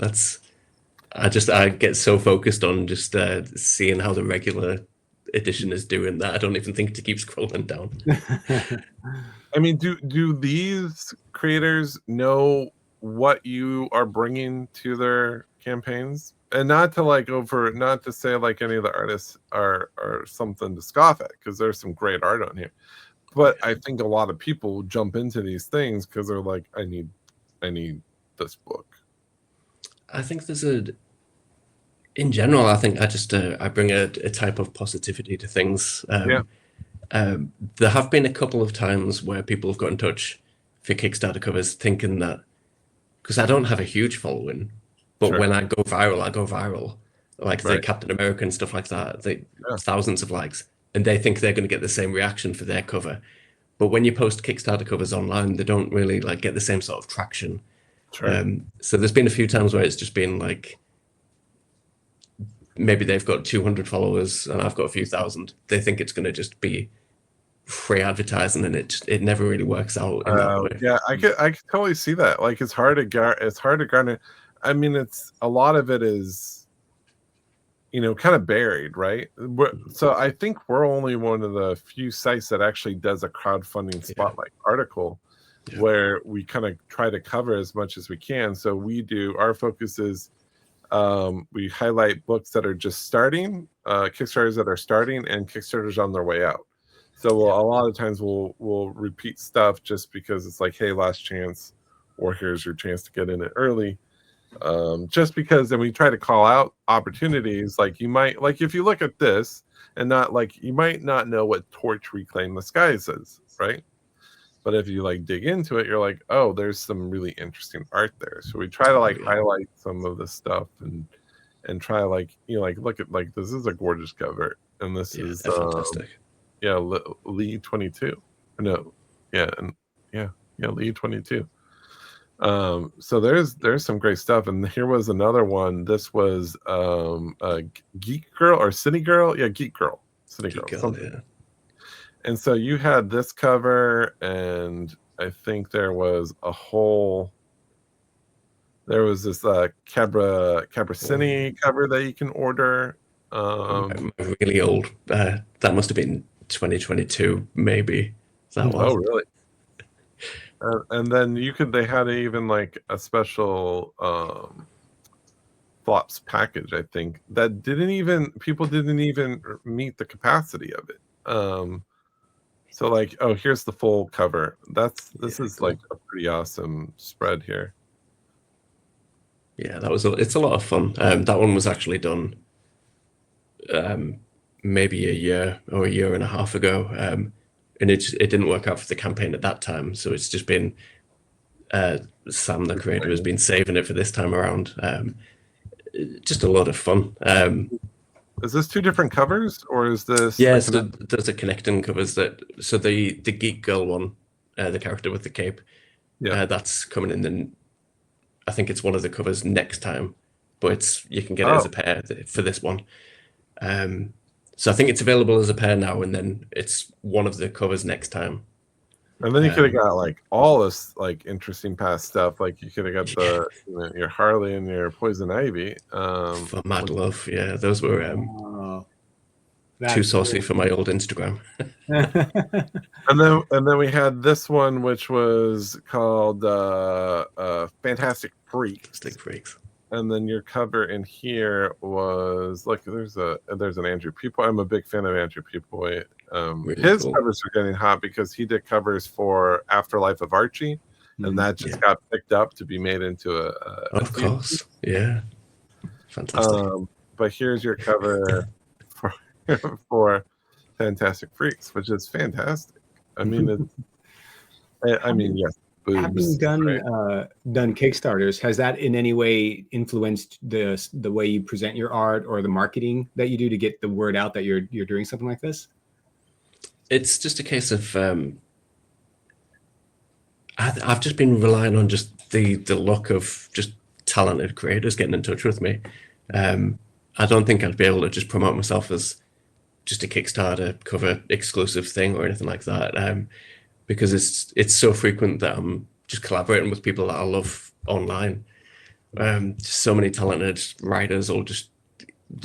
I get so focused on just seeing how the regular edition is doing that I don't even think to keep scrolling down. I mean, do these creators know what you are bringing to their campaigns? And not to say like any of the artists are something to scoff at, because there's some great art on here. But I think a lot of people jump into these things because they're like, I need this book. I think in general, I think I bring a type of positivity to things. There have been a couple of times where people have got in touch for Kickstarter covers thinking that, because I don't have a huge following, but when I go viral, like the Captain America and stuff like that, thousands of likes, and they think they're going to get the same reaction for their cover. But when you post Kickstarter covers online, they don't really like get the same sort of traction. So there's been a few times where it's just been like, maybe they've got 200 followers and I've got a few thousand. They think it's going to just be free advertising, and it never really works out in that way. Yeah, I could totally see that. Like it's hard to garner. I mean, it's a lot of it is, kind of buried, right? So I think we're only one of the few sites that actually does a crowdfunding spotlight article where we kind of try to cover as much as we can. So our focus is we highlight books that are just starting, Kickstarters that are starting, and Kickstarters on their way out. So a lot of times we'll repeat stuff just because it's like, hey, last chance, or here's your chance to get in it early. Just because then we try to call out opportunities. Like you might, like if you look at this and not like, you might not know what Torch Reclaim the Skies is, right? But if you like dig into it, you're like, oh, there's some really interesting art there. So we try to like highlight some of the stuff and try like, look at like, this is a gorgeous cover, and this is fantastic. Lee 22. No, Lee 22. So there's some great stuff, and here was another one. This was Geek-Girl or Cini-Girl. Yeah, Geek-Girl. Cini-Girl. Yeah. And so you had this cover, and I think there was this Cabra Cini cover that you can order. Really old. That must have been 2022, maybe. That was. Oh, really? And then they had even like a special Flops package, I think, that people didn't even meet the capacity of it. So like, oh, here's the full cover. This is cool. Like a pretty awesome spread here. Yeah, it's a lot of fun. That one was actually done maybe a year or a year and a half ago. And it didn't work out for the campaign at that time. So it's just been Sam, the creator, has been saving it for this time around. Just a lot of fun. Is this two different covers, or is this? Yes, there's a connecting covers so the Geek-Girl one, the character with the cape, that's coming in. Then I think it's one of the covers next time, but you can get it as a pair for this one. So I think it's available as a pair now, and then it's one of the covers next time. And then you could have got like all this like interesting past stuff. Like you could have got the your Harley and your Poison Ivy. For Mad Love, yeah, those were too saucy for my old Instagram. and then we had this one, which was called Fantastic Freaks. And then your cover in here was like there's an Andrew Peapoy. I'm a big fan of Andrew Peapoy. Really his cool. Covers are getting hot because he did covers for Afterlife of Archie, and that just got picked up to be made into a of course, yeah, fantastic. But here's your cover for Fantastic Freaks, which is fantastic. I mean, yes, Having done Kickstarters, has that in any way influenced the way you present your art or the marketing that you do to get the word out that you're doing something like this? It's just a case of I've just been relying on just the luck of just talented creators getting in touch with me. I don't think I'd be able to just promote myself as just a Kickstarter cover exclusive thing or anything like that, because it's so frequent that I'm just collaborating with people that I love online. So many talented writers will just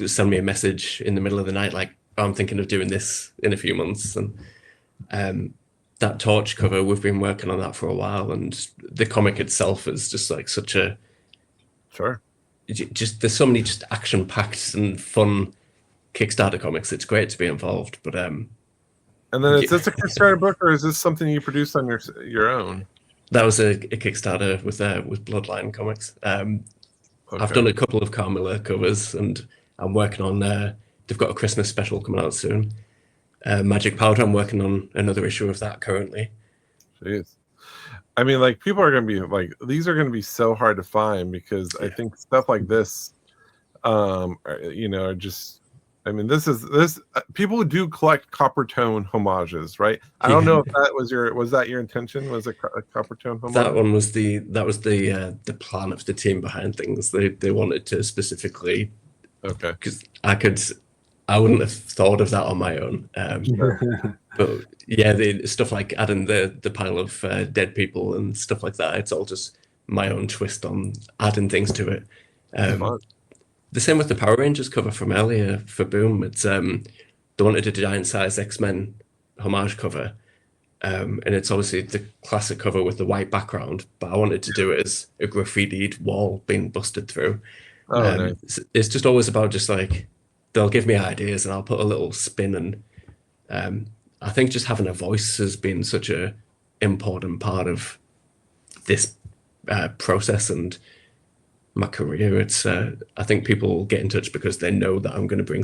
send me a message in the middle of the night like, oh, I'm thinking of doing this in a few months. And that Torch cover, we've been working on that for a while, and the comic itself is just like such a just there's so many just action-packed and fun Kickstarter comics. It's great to be involved, but and then is this a Kickstarter book, or is this something you produced on your own? That was a Kickstarter with Bloodline Comics. I've done a couple of Carmilla covers, and I'm working on they've got a Christmas special coming out soon. Magic Powder, I'm working on another issue of that currently. Jeez. I mean, like, people are going to be like, these are going to be so hard to find, because I think stuff like this, are just, I mean, this people do collect copper tone homages, right? I don't know if that was that your intention? Was it a copper tone homage? That was the plan of the team behind things. They wanted to specifically, because I wouldn't have thought of that on my own. But yeah, the stuff like adding the pile of dead people and stuff like that, it's all just my own twist on adding things to it. The same with the Power Rangers cover from earlier for Boom. It's they wanted a giant size X-Men homage cover, and it's obviously the classic cover with the white background, but I wanted to do it as a graffitied wall being busted through. Nice. It's just always about just like, they'll give me ideas and I'll put a little spin, and I think just having a voice has been such a important part of this process and my career. It's I think people get in touch because they know that I'm going to bring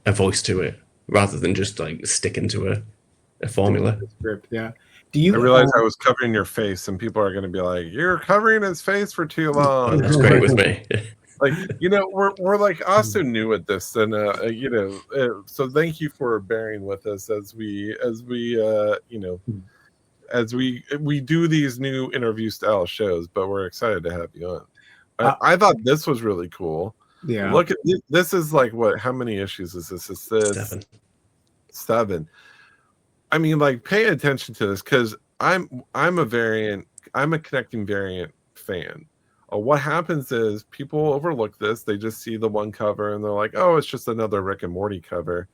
a voice to it, rather than just like sticking to a formula. Yeah. I realized I was covering your face, and people are going to be like, "You're covering his face for too long." That's great with me. Like, we're like also new at this, and so thank you for bearing with us as we do these new interview style shows. But we're excited to have you on. I thought this was really cool. Yeah, look at this. Is like, what? How many issues is this? Is this 7? I mean, like, pay attention to this, because I'm a connecting variant fan. What happens is people overlook this. They just see the one cover and they're like, oh, it's just another Rick and Morty cover.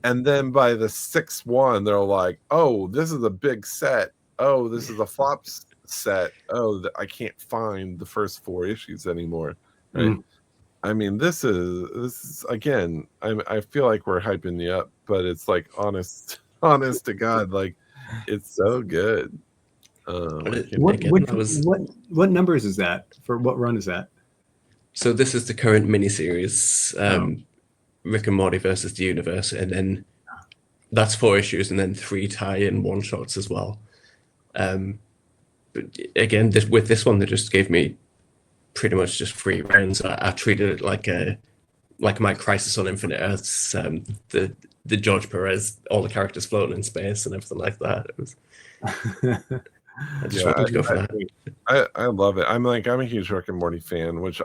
And then by the 6th one, they're like, oh, this is a big set. Oh, this is a Flops set. Oh, I can't find the first 4 issues anymore. Right? I mean, this is again, I feel like we're hyping you up, but it's like honest to God, like, it's so good. What numbers is that? For what run is that? So this is the current miniseries, Rick and Morty versus the Universe, and then that's 4 issues, and then 3 tie-in one-shots as well. But again, with this one, they just gave me pretty much just free rounds. I treated it like my Crisis on Infinite Earths, the George Perez, all the characters floating in space and everything like that. It was. I just wanted to go for that. I love it. I'm a huge Rick and Morty fan, which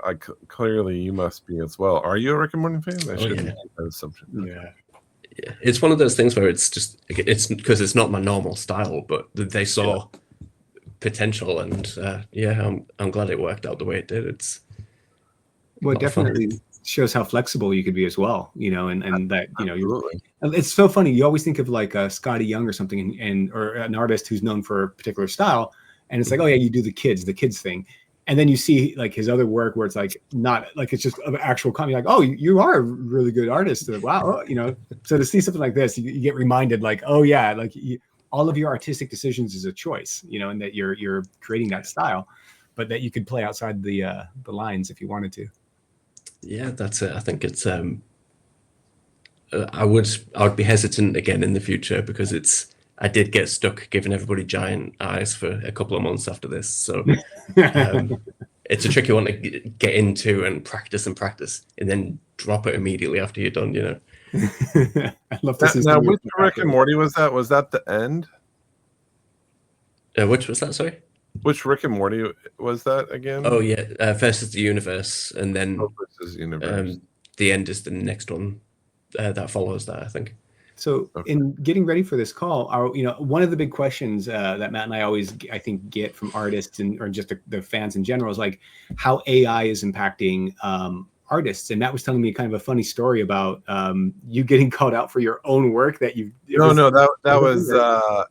clearly you must be as well. Are you a Rick and Morty fan? I should make that assumption. Yeah, it's one of those things where it's because it's not my normal style, but they saw potential, and I'm glad it worked out the way it did. It's it definitely shows how flexible you could be as well, and that it's so funny. You always think of like Scotty Young or something, or an artist who's known for a particular style, and it's like, oh yeah, you do the kids thing, and then you see like his other work where it's like not like, it's just an actual comic, like, oh, you are a really good artist. Wow, So to see something like this, you get reminded, like, oh yeah, like all of your artistic decisions is a choice, and that you're creating that style, but that you could play outside the lines if you wanted to. Yeah, that's it. I think it's I would be hesitant again in the future, because it's I did get stuck giving everybody giant eyes for a couple of months after this. So it's a tricky one to get into and practice, and then drop it immediately after you're done, you know. I'd love to see now which Rick and Morty was that? Was that the end? Which was that, sorry? Which Rick and Morty was that again? Oh yeah, Versus the Universe, and then Versus Universe. The end is the next one that follows that, I think. So in getting ready for this call, one of the big questions that Matt and I always, I think, get from artists or just the fans in general is like how AI is impacting artists. And Matt was telling me kind of a funny story about you getting called out for your own work that you. No, that was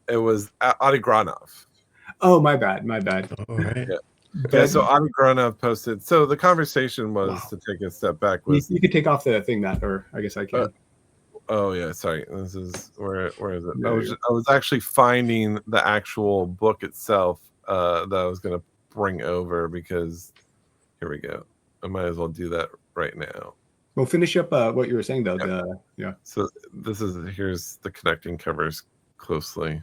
it was Adi Granov. Oh, my bad. All right. Yeah, so Adi Granov posted. So the conversation was to take a step back. You could take off the thing, Matt, or I guess I can. Oh yeah, sorry. This is where is it? I was actually finding the actual book itself that I was going to bring over because here we go. I might as well do that right now. Well, finish up what you were saying though. Yeah. So here's the connecting covers closely,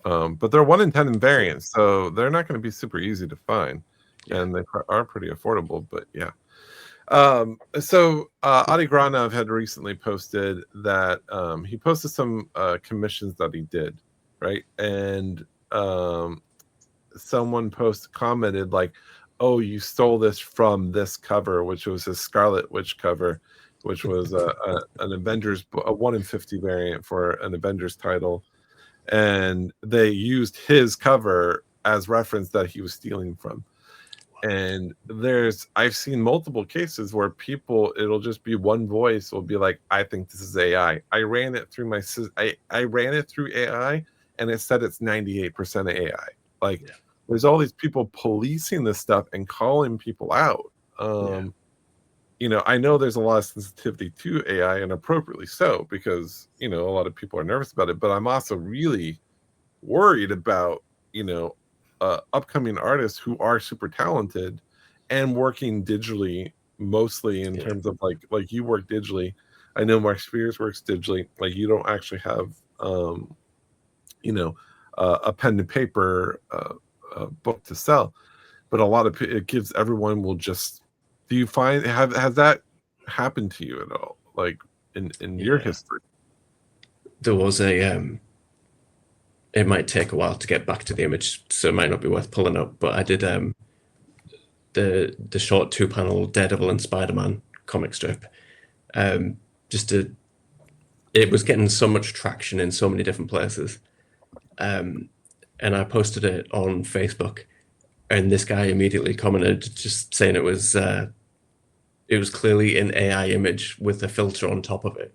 but they're 1 in 10 in variants, so they're not going to be super easy to find, and they are pretty affordable. But yeah. So Adi Granov had recently posted that he posted some commissions that he did, right? And someone commented like, "Oh, you stole this from this cover," which was his Scarlet Witch cover, which was an Avengers, a 1 in 50 variant for an Avengers title, and they used his cover as reference that he was stealing from. And I've seen multiple cases where it'll just be one voice will be like, I think this is AI. I ran it through I ran it through AI and it said it's 98% AI. Like there's all these people policing this stuff and calling people out. You know, I know there's a lot of sensitivity to AI, and appropriately so, because, you know, a lot of people are nervous about it, but I'm also really worried about, you know, upcoming artists who are super talented and working digitally, mostly in terms of like you work digitally. I know Mark Spears works digitally. Like you don't actually have, you know, a pen and paper book to sell, but a lot of it gives everyone will just. Do you find has that happened to you at all? Like in your history? There was a it might take a while to get back to the image, so it might not be worth pulling up. But I did the short 2-panel Daredevil and Spider-Man comic strip. It was getting so much traction in so many different places, and I posted it on Facebook, and this guy immediately commented, just saying it was clearly an AI image with a filter on top of it.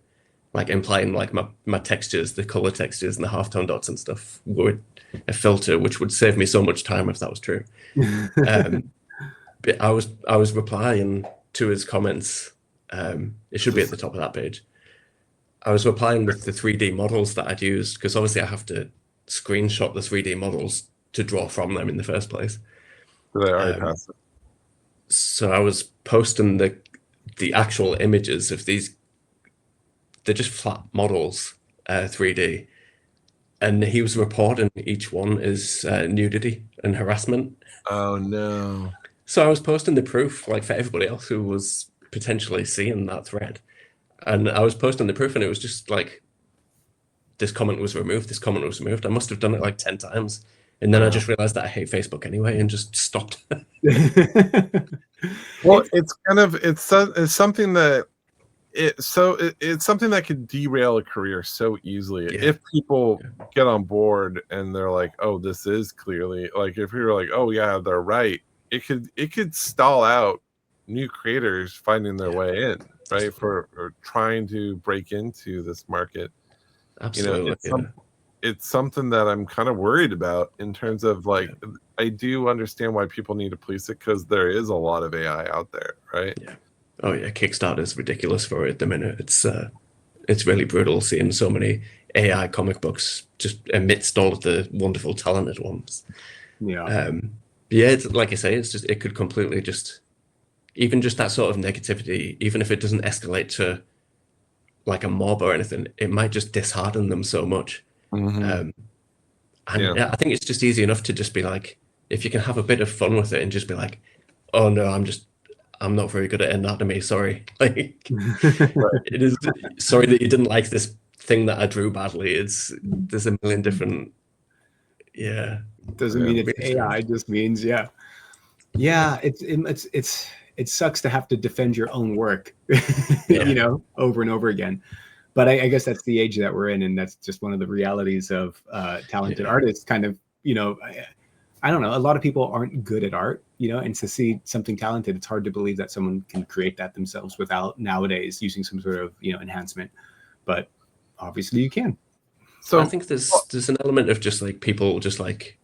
Like implying like my textures, the color textures and the halftone dots and stuff were a filter, which would save me so much time if that was true. But I was replying to his comments. It should be at the top of that page. I was replying with the 3D models that I'd used, because obviously I have to screenshot the 3D models to draw from them in the first place. They already passed it. So I was posting the actual images of these. They're just flat models, 3D. And he was reporting each one as nudity and harassment. Oh, no. So I was posting the proof, like for everybody else who was potentially seeing that thread. And I was posting the proof, and it was just like, this comment was removed, this comment was removed. I must have done it like 10 times. And then I just realized that I hate Facebook anyway and just stopped. Well, it's kind of, it's something that, it's something that could derail a career so easily if people get on board and they're like, oh, this is clearly, like if you're like, oh yeah, they're right, it could stall out new creators finding their way in, right, for trying to break into this market. Absolutely. You know, it's something that I'm kind of worried about in terms of like, I do understand why people need to police it, because there is a lot of AI out there, right? Yeah. Oh yeah, Kickstarter is ridiculous for it at the minute. It's really brutal seeing so many AI comic books just amidst all of the wonderful talented ones. Yeah. It's, like I say, it could completely even just that sort of negativity, even if it doesn't escalate to like a mob or anything, it might just dishearten them so much. And I think it's just easy enough to just be like, if you can have a bit of fun with it and just be like, oh no, I'm not very good at anatomy, sorry. Like, it is sorry that you didn't like this thing that I drew badly. There's a million different, Doesn't mean it's AI, it just means, it sucks to have to defend your own work, you know, over and over again. But I guess that's the age that we're in, and that's just one of the realities of talented artists. Kind of, you know, I don't know. A lot of people aren't good at art, you know, and to see something talented, it's hard to believe that someone can create that themselves without nowadays using some sort of, you know, enhancement. But obviously, you can. So I think there's an element of just like people just like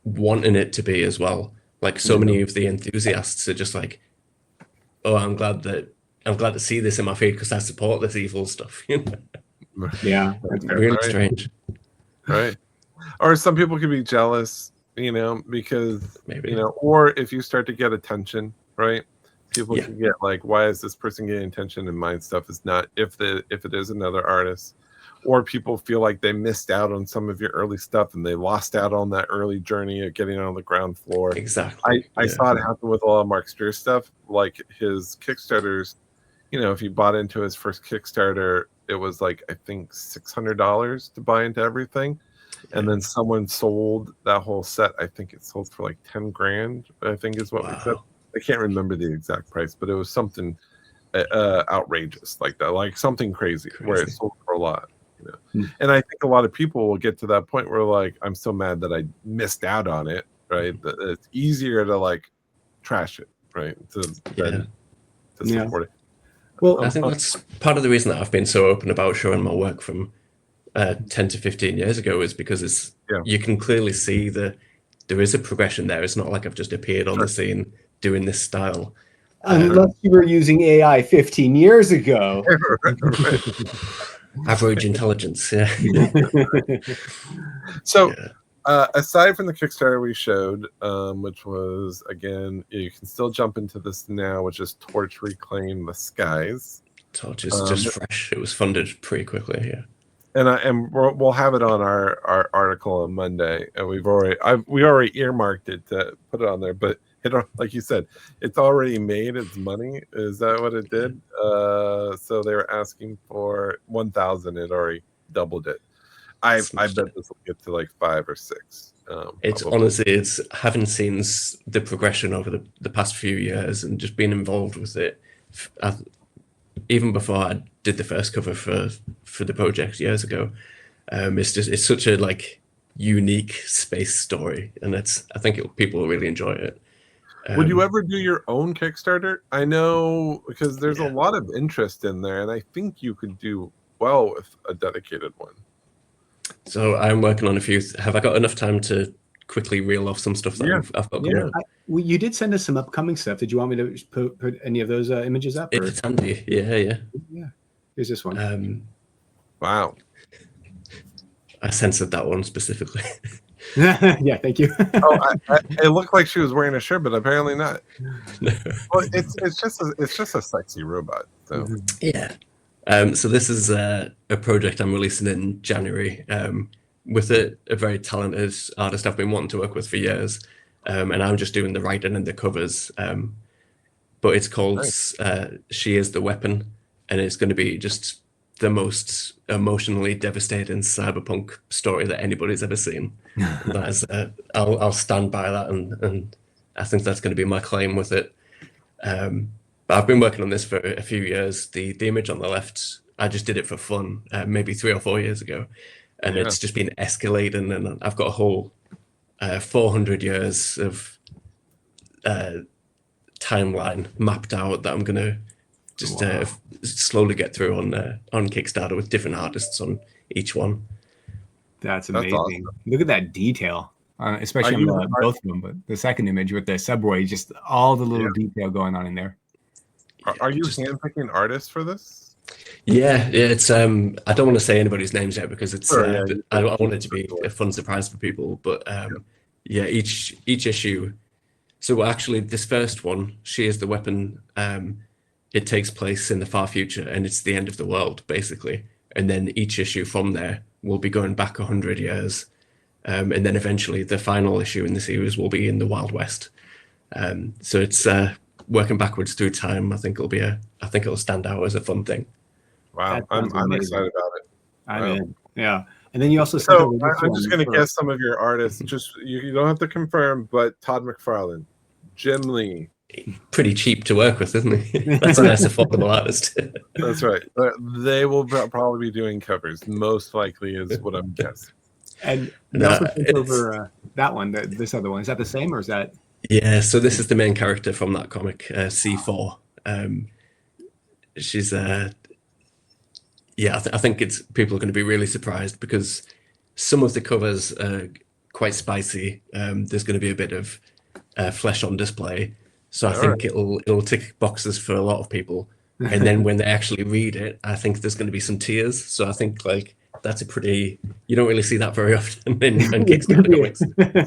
wanting it to be as well. Like so many of the enthusiasts are just like, oh, I'm glad to see this in my feed because I support this evil stuff. You know? Yeah, that's really strange. Right. Or some people can be jealous, you know, because maybe, you know, or if you start to get attention, right? People can get like, why is this person getting attention and my stuff is not? If it is another artist, or people feel like they missed out on some of your early stuff and they lost out on that early journey of getting on the ground floor. Exactly. I saw it happen with a lot of Mark Steer stuff, like his Kickstarters. You know, if you bought into his first Kickstarter, it was like, I think $600 to buy into everything. And then someone sold that whole set. I think it sold for like 10 grand, I think is what we said. I can't remember the exact price, but it was something outrageous like that, like something crazy. Where it sold for a lot. You know? And I think a lot of people will get to that point where like, I'm so mad that I missed out on it, right? It's easier to like trash it, right? To support it. Well, I think that's part of the reason that I've been so open about showing my work from 10 to 15 years ago is because you can clearly see that there is a progression there. It's not like I've just appeared on the scene doing this style. Unless you were using AI 15 years ago. Average intelligence, So aside from the Kickstarter we showed, which was, again, you can still jump into this now, which is Torch Reclaim the Skies. Torch is just fresh. It was funded pretty quickly, And we'll have it on our article on Monday, and we already earmarked it to put it on there. But like you said, it's already made its money. Is that what it did? So they were asking for 1,000. It already doubled it. I bet this will get to like 5 or 6. It's honestly, it's having seen the progression over the past few years and just being involved with it. Even before I did the first cover for the project years ago, it's such a like unique space story, and I think people will really enjoy it. Would you ever do your own Kickstarter? I know because there's a lot of interest in there, and I think you could do well with a dedicated one. So I'm working on a few. Have I got enough time to quickly reel off some stuff that I've got coming up? You did send us some upcoming stuff. Did you want me to put any of those images up? It's handy. Yeah. Here's this one. Wow. I censored that one specifically. Yeah, thank you. It looked like she was wearing a shirt, but apparently not. No. Well, it's just a sexy robot. So so this is a project I'm releasing in January with a very talented artist I've been wanting to work with for years, and I'm just doing the writing and the covers. But it's called She Is the Weapon, and it's going to be just the most emotionally devastating cyberpunk story that anybody's ever seen. That is, I'll stand by that, and I think that's going to be my claim with it. But I've been working on this for a few years. The image on the left, I just did it for fun, maybe 3 or 4 years ago, and it's just been escalating. And I've got a whole 400 years of timeline mapped out that I'm going to just slowly get through on Kickstarter with different artists on each one. That's amazing. Awesome. Look at that detail, especially on both of them. But the second image with the subway, just all the little detail going on in there. Are you handpicking artists for this? Yeah, it's I don't want to say anybody's names yet because it's I want it to be a fun surprise for people. But each issue. So actually, this first one, She Is the Weapon. It takes place in the far future, and it's the end of the world basically. And then each issue from there will be going back 100 years. And then eventually the final issue in the series will be in the Wild West. So it's working backwards through time. I think it'll stand out as a fun thing. Wow, I'm excited about it. I'm in. Yeah. And then you also said, so I'm just going to guess some of your artists. Just you don't have to confirm, but Todd McFarlane, Jim Lee. Pretty cheap to work with, isn't he? That's a nice affordable artist. That's right. They will probably be doing covers, most likely, is what I'm guessing. And you also sent over that one, this other one. Is that the same, or is that? Yeah, so this is the main character from that comic, C4. She's I think people are going to be really surprised because some of the covers are quite spicy. There's going to be a bit of flesh on display, so I think it'll tick boxes for a lot of people. And then when they actually read it, I think there's going to be some tears. So I think that's you don't really see that very often in Kickstarter comics.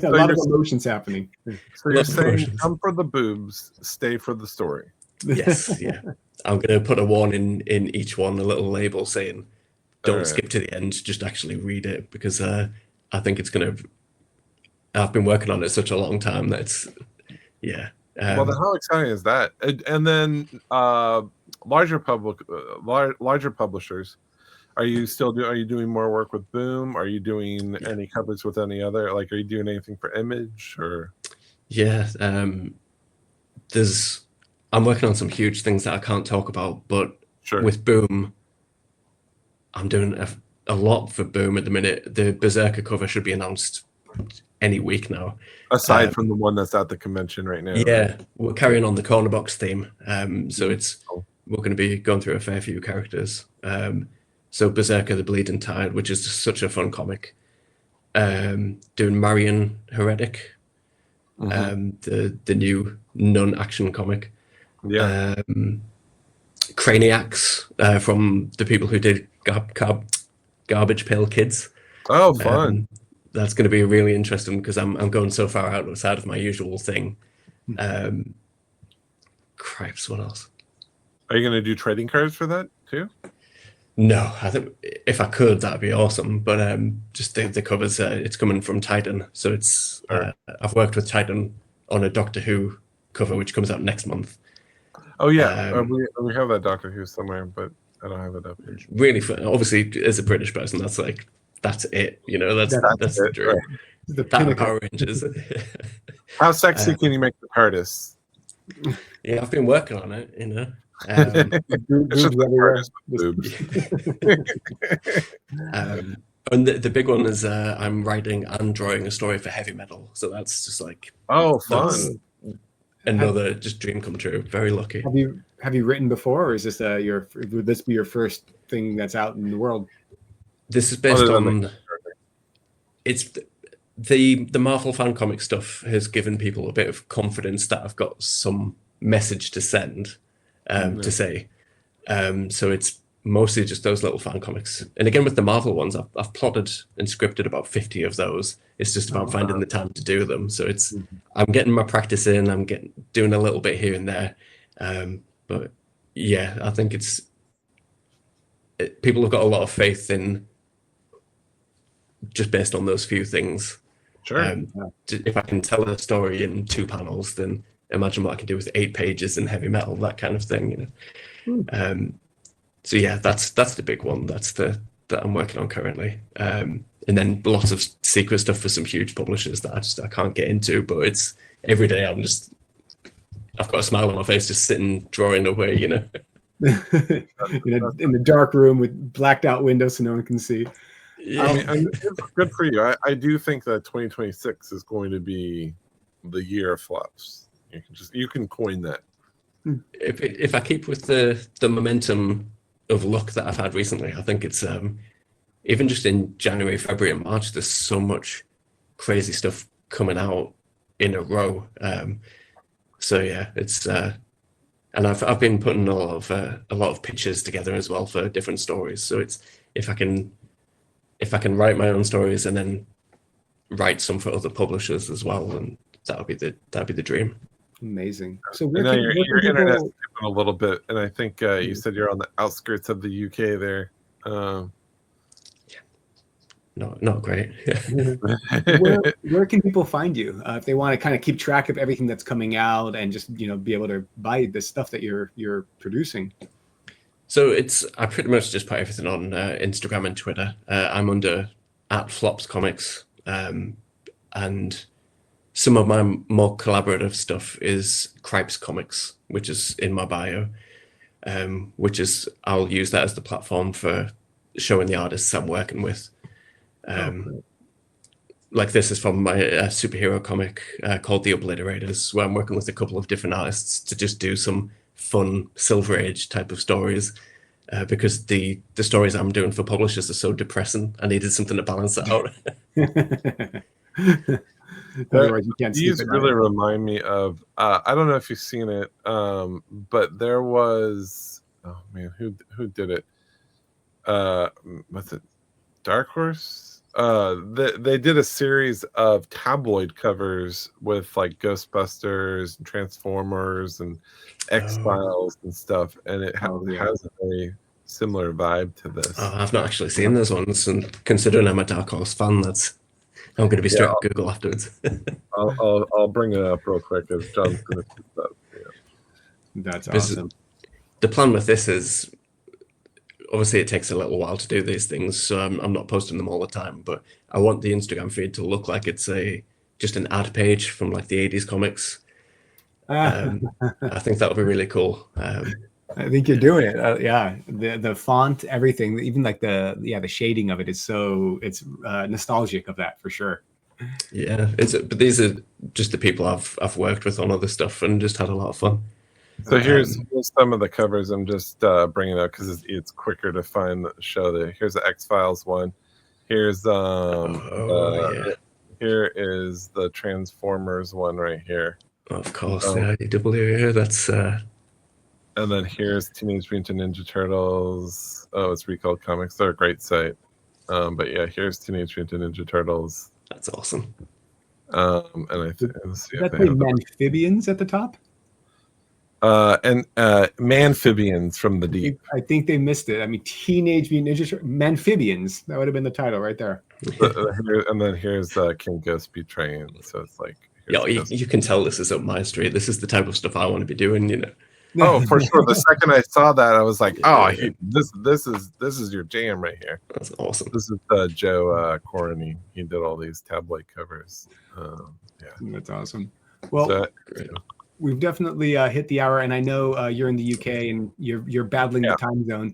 A lot of emotions happening. So you're saying come for the boobs, stay for the story. Yes, yeah. I'm going to put a warning in each one, a little label saying, don't skip to the end, just actually read it, because I think it's going to... I've been working on it such a long time that it's... Yeah. Well, then how exciting is that? And then larger publishers, are you doing more work with Boom? Are you doing any covers with any other? Are you doing anything for Image or? Yeah, I'm working on some huge things that I can't talk about, but with Boom, I'm doing a lot for Boom at the minute. The BRZRKR cover should be announced any week now. Aside from the one that's at the convention right now. Yeah, we're carrying on the corner box theme. So we're going to be going through a fair few characters. So BRZRKR the Bleeding Tide, which is just such a fun comic. Doing Marion Heretic, the new nun action comic. Yeah. Craniacs from the people who did Garbage Pail Kids. Oh, fun. That's going to be really interesting because I'm going so far outside of my usual thing. Cripes, what else? Are you going to do trading cards for that too? No, I think if I could, that'd be awesome. But just the covers, it's coming from Titan. So it's I've worked with Titan on a Doctor Who cover, which comes out next month. Oh yeah, we have that Doctor Who somewhere, but I don't have it up here. Really fun. Obviously, as a British person, that's it. You know, that's the dream. Right. The Power Rangers. How sexy can you make the TARDIS? Yeah, I've been working on it. You know. And the big one is I'm writing and drawing a story for heavy metal. So that's just fun. Another just dream come true. Very lucky. Have you written before, or is this would this be your first thing that's out in the world? This is based on it's the Marvel fan comic stuff has given people a bit of confidence that I've got some message to send to say. So it's mostly just those little fan comics. And again, with the Marvel ones, I've plotted and scripted about 50 of those. It's just about finding the time to do them. So it's I'm getting my practice in. I'm doing a little bit here and there. But yeah, I think people have got a lot of faith in just based on those few things. Sure. If I can tell a story in 2 panels, then imagine what I can do with 8 pages in heavy metal, that kind of thing, you know. So yeah, that's the big one. That's that I'm working on currently. And then lots of secret stuff for some huge publishers that I can't get into, but it's every day I've got a smile on my face just sitting drawing away, you know. in the dark room with blacked out windows so no one can see. Yeah. I mean, it's good for you. I do think that 2026 is going to be the year of flops. You can coin that. If I keep with the momentum of luck that I've had recently, I think it's even just in January, February, and March, there's so much crazy stuff coming out in a row. So yeah, it's and I've been putting a lot of pictures together as well for different stories. So it's if I can write my own stories and then write some for other publishers as well, and that'd be the dream. Amazing. So your internet's dipping a little bit, and I think you said you're on the outskirts of the UK there. not great. Where can people find you if they want to kind of keep track of everything that's coming out and just be able to buy the stuff that you're producing? So I pretty much just put everything on Instagram and Twitter. I'm under @FlopsComics, and some of my more collaborative stuff is Cripes Comics, which is in my bio, which is I'll use that as the platform for showing the artists I'm working with. Like this is from my superhero comic called The Obliterators, where I'm working with a couple of different artists to just do some fun Silver Age type of stories, because the stories I'm doing for publishers are so depressing. I needed something to balance that out. These really remind me of I don't know if you've seen it, but there was, oh man, who did it? Was it Dark Horse? They did a series of tabloid covers with like Ghostbusters and Transformers and X-Files and stuff, and it has a very similar vibe to this. I've not actually seen those ones, and considering I'm a Dark Horse fan, I'm going to be straight on Google afterwards. I'll bring it up real quick as John's going to do that. That's awesome. The plan with this is, obviously it takes a little while to do these things, so I'm not posting them all the time, but I want the Instagram feed to look like it's just an ad page from like the 80s comics. I think that would be really cool. I think you're doing it. The font, everything, even like the shading of it is it's nostalgic of that for sure. Yeah, but these are just the people I've worked with on other stuff and just had a lot of fun. So here's some of the covers I'm just bringing up because it's quicker to find the show. Here's the X-Files one. Here's here is the Transformers one right here. Of course, the IDW. That's. And then here's Teenage Mutant Ninja Turtles. Oh, it's Recalled Comics. They're a great site. But yeah, here's Teenage Mutant Ninja Turtles. That's awesome. And I think let's see if they have Amphibians at the top. And Manphibians from the Deep. I think they missed it. I mean, Teenage Mutant Ninja Turtles, Manphibians. That would have been the title right there. And then here's King Ghost Betraying. So it's like, you can tell this is up my street. This is the type of stuff I want to be doing, Oh, for sure. The second I saw that, I was like, this is your jam right here. That's awesome. This is Joe Corney. He did all these tabloid covers. That's awesome. Well, we've definitely hit the hour, and I know you're in the UK and you're battling the time zone.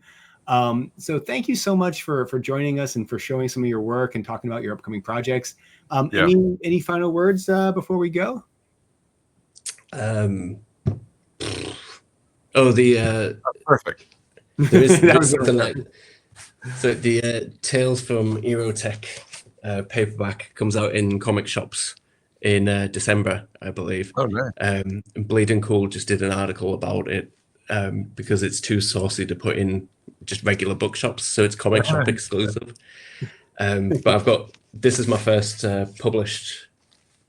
So thank you so much for joining us and for showing some of your work and talking about your upcoming projects. Any final words before we go? Perfect. There's something like so the Tales from Erotech paperback comes out in comic shops in December, I believe. Oh, nice. Bleeding Cool just did an article about it because it's too saucy to put in just regular bookshops, so it's comic shop exclusive. But this is my first published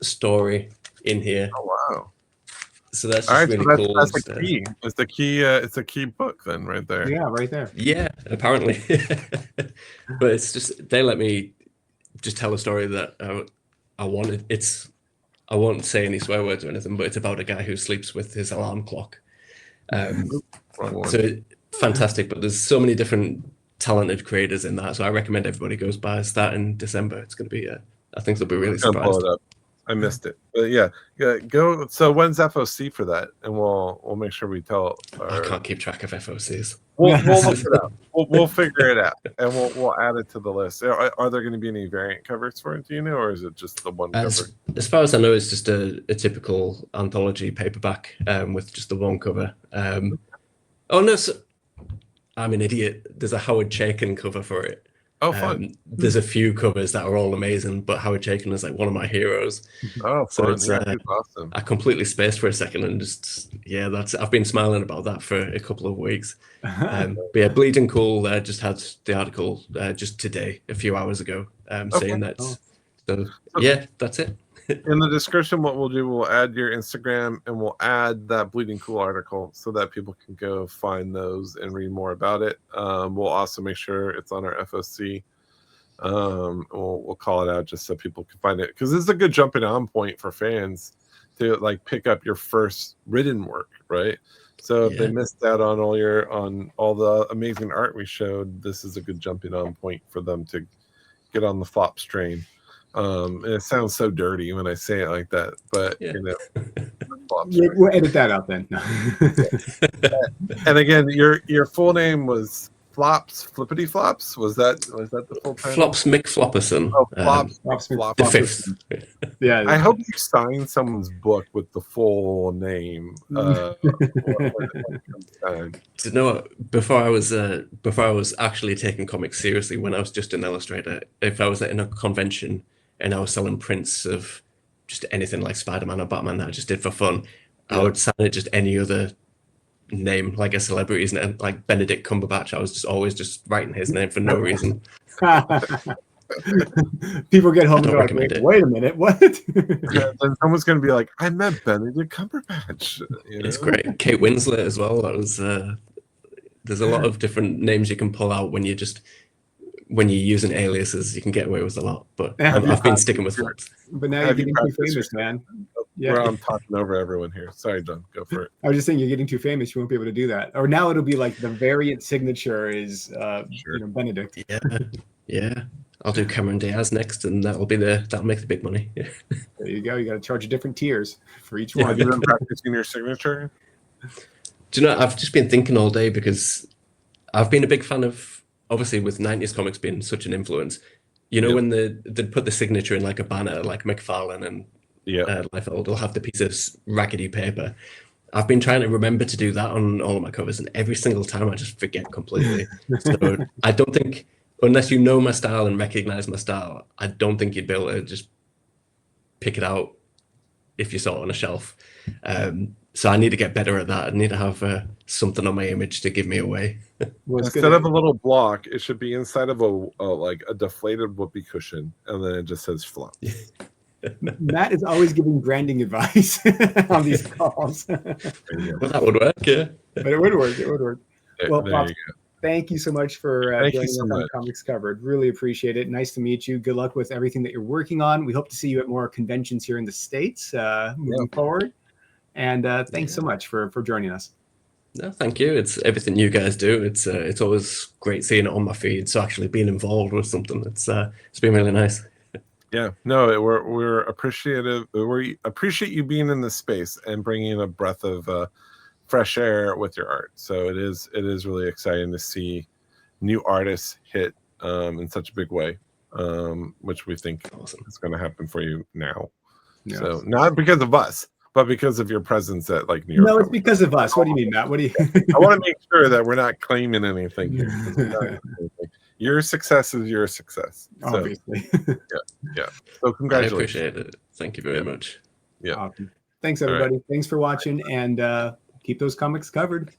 story in here. Oh wow! So that's just really cool. That's the key. It's the key. It's a key book then, right there. Yeah, right there. Yeah, apparently. But it's just they let me just tell a story that I wanted. I won't say any swear words or anything, but it's about a guy who sleeps with his alarm clock. So fantastic, but there's so many different talented creators in that. So I recommend everybody goes buys that in December. It's going to be I think they'll be really surprised. I missed it, but yeah, go. So when's FOC for that? And we'll make sure we tell. I can't keep track of FOCs. We'll look it up. We'll figure it out, and we'll add it to the list. Are there going to be any variant covers for it? Do you know, or is it just the one cover? As far as I know, it's just a typical anthology paperback with just the one cover. Oh no, I'm an idiot. There's a Howard Chaykin cover for it. Oh, fun. There's a few covers that are all amazing, but Howard Chaykin is like one of my heroes. Oh, so fun. it's awesome. I completely spaced for a second and just I've been smiling about that for a couple of weeks. But yeah, Bleeding Cool just had the article just today, a few hours ago, saying that. So yeah, that's it. In the description, what we'll do, we'll add your Instagram and we'll add that Bleeding Cool article so that people can go find those and read more about it. We'll also make sure it's on our FOC We'll call it out just so people can find it, because this is a good jumping on point for fans to like pick up your first written work, right? So if they missed out on all the amazing art we showed, this is a good jumping on point for them to get on the Flops train. And it sounds so dirty when I say it like that, but you know, we'll edit that out then. And again, your full name was Flops Flippity Flops. Was that the full title? Flops McFlopinson. Oh, Flops the fifth. Yeah. I hope you sign someone's book with the full name. Do you know what? Before I was actually taking comics seriously, when I was just an illustrator, if I was in a convention and I was selling prints of just anything like Spider-Man or Batman that I just did for fun, I would sign it just any other name, like a celebrity's name, like Benedict Cumberbatch. I was always just writing his name for no reason. People get home and go like, wait a minute, what? Yeah, then someone's going to be like, I met Benedict Cumberbatch. You know? It's great. Kate Winslet as well. That was there's a lot of different names you can pull out when you're using aliases. You can get away with a lot, but I've been sticking with Flops. But now you're getting too famous, man. Yeah, I'm talking over everyone here. Sorry, John, go for it. I was just saying, you're getting too famous. You won't be able to do that. Or now it'll be like the variant signature is Benedict. Yeah. I'll do Cameron Diaz next, and that'll make the big money. Yeah. There you go. You got to charge different tiers for each one. Have you been practicing your signature? Do you know? I've just been thinking all day, because I've been a big fan of, obviously with 90s comics being such an influence. You know, when they'd put the signature in like a banner, like McFarlane and Liefeld, they'll have the piece of raggedy paper. I've been trying to remember to do that on all of my covers, and every single time I just forget completely. So I don't think, unless you know my style and recognize my style, I don't think you'd be able to just pick it out if you saw it on a shelf. So I need to get better at that. I need to have something on my image to give me away. Well, instead of a little block, it should be inside of a deflated whoopee cushion, and then it just says Flops. Matt is always giving branding advice on these calls. Well, that would work, yeah. But it would work. It would work. Well, Flops, you go. Thank you so much for joining us on Comics Covered. Really appreciate it. Nice to meet you. Good luck with everything that you're working on. We hope to see you at more conventions here in the States moving forward. And thanks so much for joining us. No, thank you. It's everything you guys do. It's always great seeing it on my feed. So actually being involved with something, it's been really nice. Yeah, no, we're appreciative. We appreciate you being in this space and bringing a breath of fresh air with your art. So it is really exciting to see new artists hit in such a big way, which we think is going to happen for you now. Yes. So not because of us, but because of your presence at like New York. No, it's because of us. What do you mean, Matt? What do you? I want to make sure that we're not claiming anything here. Your success is your success. So, obviously. Yeah. So congratulations. I appreciate it. Thank you very much. Yeah. Awesome. Thanks, everybody. Thanks for watching, and keep those comics covered.